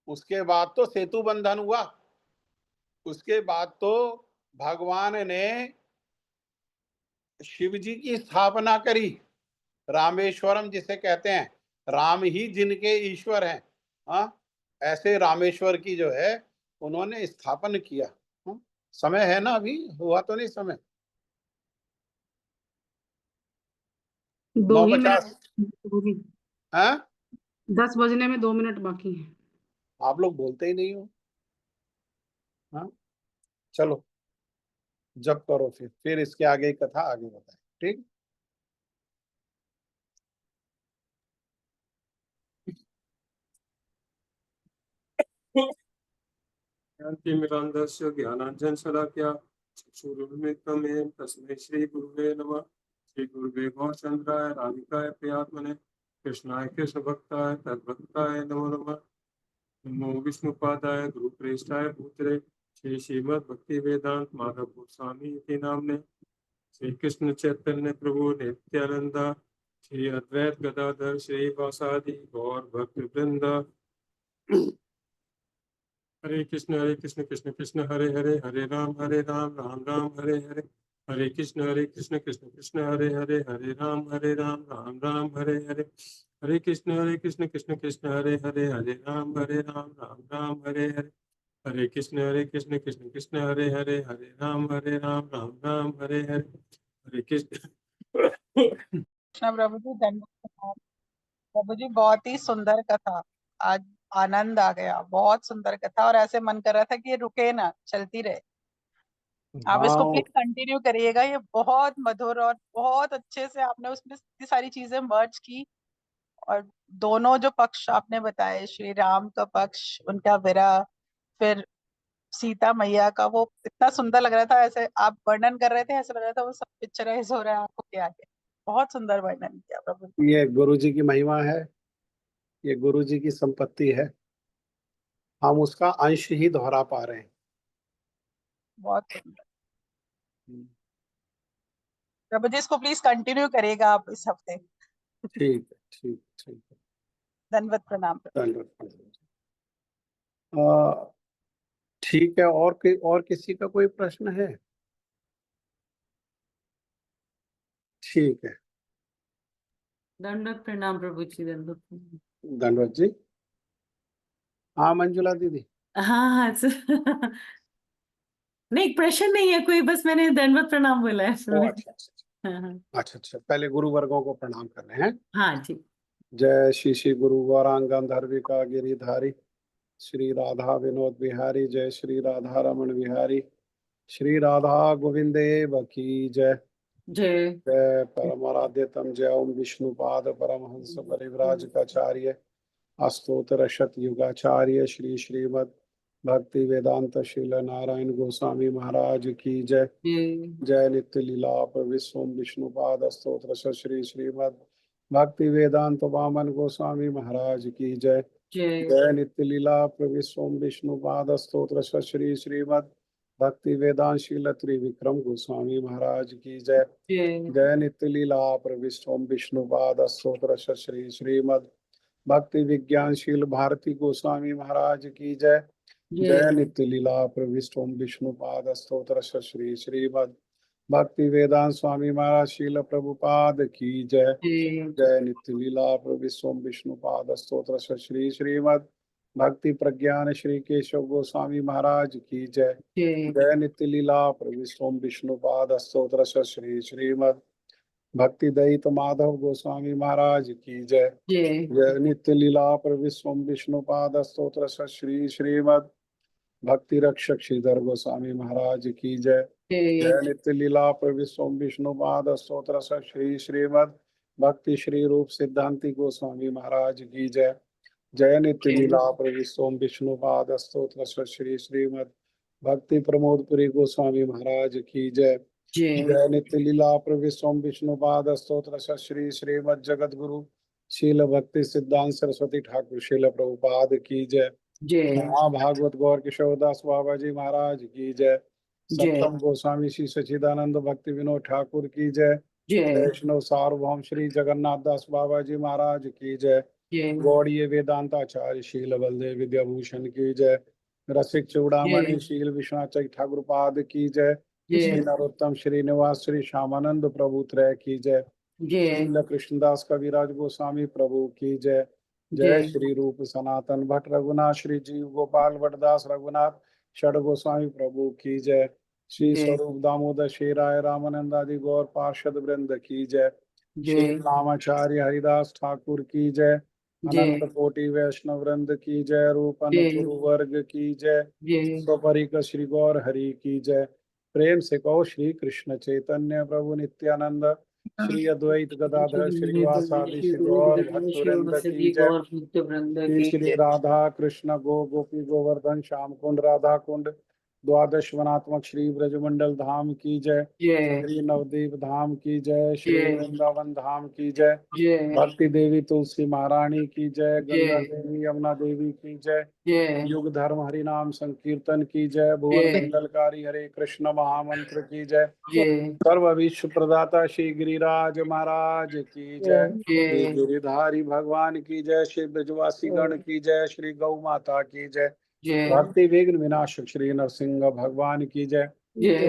Speaker 1: उसके बाद तो सेतु बंधन हुआ, उसके बाद तो भगवान ने शिव जी की स्थापना करी, रामेश्वरम जिसे कहते हैं, राम ही जिनके ईश्वर हैं, हाँ, ऐसे रामेश्वर की जो है उन्होंने स्थापन किया। समय है ना, अभी हुआ तो नहीं समय,
Speaker 2: दो
Speaker 1: नौ
Speaker 2: ही
Speaker 1: पचास
Speaker 2: मिनट,
Speaker 1: है।
Speaker 2: 10 बजने में 2 मिनट बाकी है।
Speaker 1: आप लोग बोलते ही नहीं हो। हाँ, चलो जब करो, फिर इसके आगे की कथा आगे बताए, ठीक।
Speaker 3: ज्ञानतिमिरान्धस्य ज्ञानाञ्जनशलाकया चक्षुरुन्मिलितं तस्मै श्रीगुरुवे नमः। श्रीगुरुवे गौरचन्द्राय राधिकाय प्रियात्मने कृष्णाय कृष्णभक्ताय तद्भक्ताय नमो नमः। नमो विष्णुपादाय गुरुप्रेष्ठाय भूतले श्री श्रीमद्भक्तिवेदांत माधव गोस्वामी इति नाम्ने। श्री कृष्ण चैतन्य प्रभु नित्यानंदा श्री अद्वैत गदाधर श्रीवासादि गौर भक्त वृंदा। हरे कृष्ण कृष्ण कृष्ण हरे हरे, हरे राम राम राम हरे हरे। हरे कृष्ण कृष्ण कृष्ण हरे हरे, हरे राम राम राम हरे हरे। हरे कृष्ण कृष्ण कृष्ण हरे हरे, हरे राम राम राम हरे हरे। हरे कृष्ण कृष्ण कृष्ण हरे हरे, हरे राम राम राम हरे हरे। हरे कृष्ण
Speaker 4: कृष्णा प्रभु जी, धन्यवाद प्रभु जी, बहुत ही सुंदर कथा। आज आनंद आ गया, बहुत सुंदर कथा, और ऐसे मन कर रहा था कि ये रुके ना, चलती रहे। आप इसको
Speaker 1: हाँ,
Speaker 4: प्लीज कंटिन्यू करिएगा, ये बहुत मधुर और बहुत अच्छे से आपने उसमें इतनी सारी चीजें मर्ज की। और दोनों जो पक्ष आपने बताए, श्री राम का पक्ष, उनका विरह, फिर सीता मैया का, वो इतना सुंदर लग रहा था। ऐसे आप वर्णन कर रहे थे, ऐसा लग रहा था वो सब पिक्चराइज हो रहा है आंखों के आगे। बहुत सुंदर वर्णन किया प्रभु जी।
Speaker 1: ये गुरु जी की महिमा है, ये गुरु जी की संपत्ति है, हम उसका अंश ही दोहरा पा रहे हैं।
Speaker 4: बहुत सुंदर प्रभु जी, इसको प्लीज कंटिन्यू करिएगा आप इस हफ्ते।
Speaker 1: ठीक है, ठीक ठीक है।
Speaker 4: धन्यवाद, प्रणाम प्रभु।
Speaker 1: धन्यवाद, ठीक है। और किसी का कोई प्रश्न है? ठीक है,
Speaker 5: दंडवत प्रणाम प्रभु जी, दंडवत प्रणाम।
Speaker 1: धन्यवाद जी। हाँ मंजुला दीदी।
Speaker 5: हाँ हाँ नहीं, प्रश्न नहीं है कोई, बस मैंने दंडवत प्रणाम बोला है
Speaker 1: ओ,
Speaker 5: प्रभु जी।
Speaker 1: अच्छा अच्छा
Speaker 5: हाँ हाँ
Speaker 1: अच्छा अच्छा, पहले गुरु वर्गों को प्रणाम करने हैं।
Speaker 5: हाँ जी।
Speaker 1: जय श्री श्री गुरु गौरांग गंधर्विका गिरिधारी श्री राधा विनोद बिहारी, जय श्री राधा रमन बिहारी, श्री राधा गोविंदेव की जय।
Speaker 5: जय
Speaker 1: जय परमाराध्यतम जय ओम विष्णुपाद परमहंस परिव्राजकाचार्य अस्तोत्र शत युगाचार्य श्री श्रीमद भक्ति वेदांत शील नारायण गोस्वामी महाराज की जय।
Speaker 5: जय
Speaker 1: जय नित्य लीला विश्वम विष्णुपाद स्तोत्र सत श्री श्रीमद भक्ति वेदांत वामन गोस्वामी महाराज की जय।
Speaker 5: जय
Speaker 1: जय नित्य लीला विश्वम विष्णुपाद स्तोत्र सत श्री श्रीमद भक्ति वेदांत शील त्रिविक्रम गोस्वामी महाराज की जय।
Speaker 5: जय
Speaker 1: जय नित्य लीला विश्वम विष्णुपाद स्तोत्र सत श्री श्रीमद भक्ति विज्ञान शील भारती गोस्वामी महाराज की जय। जय नित्य लीला विश्वम विष्णुपाद स्तोत्र सत श्री श्रीमद भक्ति वेदांत स्वामी महाराज शील प्रभुपाद की जय।
Speaker 5: जय
Speaker 1: जय नित्य लीला विश्वम विष्णुपाद स्तोत्र सत श्री श्रीमद भक्ति प्रज्ञान श्री केशव गोस्वामी महाराज की जय।
Speaker 5: जय
Speaker 1: जय नित्य लीला विश्वम विष्णुपाद स्तोत्र सत श्री श्रीमद भक्ति दयित माधव गोस्वामी महाराज की जय।
Speaker 5: जय
Speaker 1: जय नित्य लीला विश्वम विष्णुपाद स्तोत्र सत श्री श्रीमद भक्ति रक्षक श्रीधर गोस्वामी महाराज की जय। जय नित्य लीला विश्वम विष्णुपाद स्तोत्र सत श्री श्रीमद भक्ति श्री रूप सिद्धांति गोस्वामी महाराज की जय। जय नित्य लीला विश्वम विष्णुपाद स्तोत्र सत श्री श्रीमद भक्ति प्रमोदपुरी गोस्वामी महाराज की जय। जय नित्य लीला विश्वम विष्णुपाद स्तोत्र सत श्री श्रीमद जगत गुरु शील भक्ति सिद्धांत सरस्वती ठाकुर शील प्रभुपाद की जय। महाभागवत गौर किशोरदास बाबा जी महाराज की जय। सप्तम गोस्वामी श्री सच्चिदानंद भक्ति विनोद ठाकुर की जय। वैष्णव सार्वभौम श्री जगन्नाथ दास बाबा जी महाराज की जय। गौड़ीय वेदांताचार्य शील बलदेव विद्याभूषण की जय। रसिक चूड़ामणि शील विश्वनाथ ठाकुर पाद की जय। श्री नरोत्तम श्रीनिवास श्री श्यामानंद प्रभु त्रय की जय। शील कृष्णदास कविराज गोस्वामी प्रभु की जय। जय श्री रूप सनातन भट्ट रघुनाथ श्री जीव गोपाल भट्टदास रघुनाथ षड गोस्वामी प्रभु की जय। श्री स्वरूप दामोदर श्री राय रामानंद आदि गौर पार्षद वृंद की जय। श्री रामाचार्य हरिदास ठाकुर की जय। अनंत कोटि वैष्णव वृंद की जय। रूप अनुपुर वर्ग की जय। स्वपरिक श्री गौर हरि की जय। प्रेम से कहो श्री कृष्ण चैतन्य प्रभु नित्यानंद श्री अद्वैत गदाधर श्रीवासादि श्री गौर भक्त वृंद की जय। श्री राधा कृष्ण गोपी गोवर्धन श्याम कुंड राधा कुंड द्वादश वनात्मक श्री ब्रजमंडल धाम की जय। श्री नवदीप धाम की जय। श्री वृंदावन धाम की जय। भक्ति देवी तुलसी महारानी की जय। गंगा देवी यमुना देवी की जय। युग धर्म हरि नाम संकीर्तन की जय। भुवन मंगलकारी हरे कृष्ण महामंत्र की जय। सर्व विश्व प्रदाता श्री गिरिराज महाराज की जय। श्री गिरिधारी भगवान की जय। श्री ब्रजवासी गण की जय। श्री गौ माता की जय। भक्ति विघ्न विनाशक श्री नरसिंह भगवान की जय।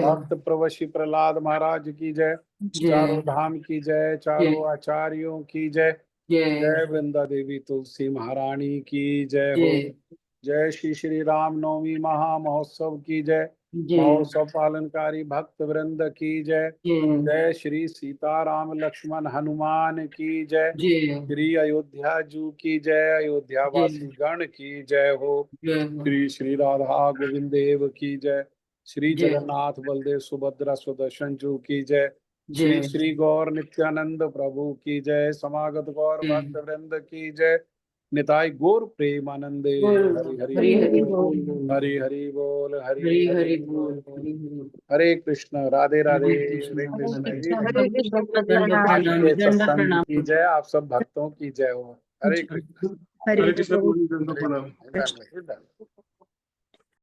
Speaker 1: भक्त प्रवशी प्रहलाद महाराज की जय। चारों धाम की जय। चारों आचार्यों की जय। जय वृंदा देवी तुलसी महारानी की जय हो। जय श्री श्री राम नवमी महा महोत्सव की जय।
Speaker 5: जय
Speaker 1: महोत्सव पालनकारी भक्त वृंद की जय।
Speaker 5: जय
Speaker 1: जय श्री सीताराम लक्ष्मण हनुमान की जय।
Speaker 5: जय
Speaker 1: श्री अयोध्या जू की जय। अयोध्या वासी गण की जय हो।
Speaker 5: जय हो
Speaker 1: श्री श्री राधा गोविंद देव की जय। श्री
Speaker 5: जय।
Speaker 1: जगन्नाथ बलदेव सुभद्रा सुदर्शन जू की जय। श्री
Speaker 5: जय
Speaker 1: श्री गौर नित्यानंद प्रभु की जय। समागत गौर
Speaker 5: जय।
Speaker 1: भक्त वृंद की जय। निताई गौर प्रेमानंदे।
Speaker 5: बोल
Speaker 1: हरि हरि
Speaker 5: हरि हरि
Speaker 1: बोल।
Speaker 5: बोल
Speaker 1: हरि हरि बोल। हरि
Speaker 5: हरि
Speaker 1: हरि
Speaker 5: हरि
Speaker 1: बोल।
Speaker 5: बोल हरि हरि
Speaker 1: हरे कृष्ण राधे राधे।
Speaker 5: हरे कृष्ण
Speaker 1: हरे
Speaker 5: हरे
Speaker 1: कृष्ण जी।
Speaker 5: कृष्ण
Speaker 2: हरे कृष्ण
Speaker 5: दंड
Speaker 1: आज
Speaker 5: प्रणाम
Speaker 1: के
Speaker 5: दंड
Speaker 1: सत्संग
Speaker 5: प्रणाम
Speaker 1: की जय। आप सब भक्तों की जय हो। हरे कृष्ण।
Speaker 3: हरे कृष्ण प्रभु, दंडों
Speaker 1: हरे
Speaker 3: प्रणाम।
Speaker 1: कृष्ण।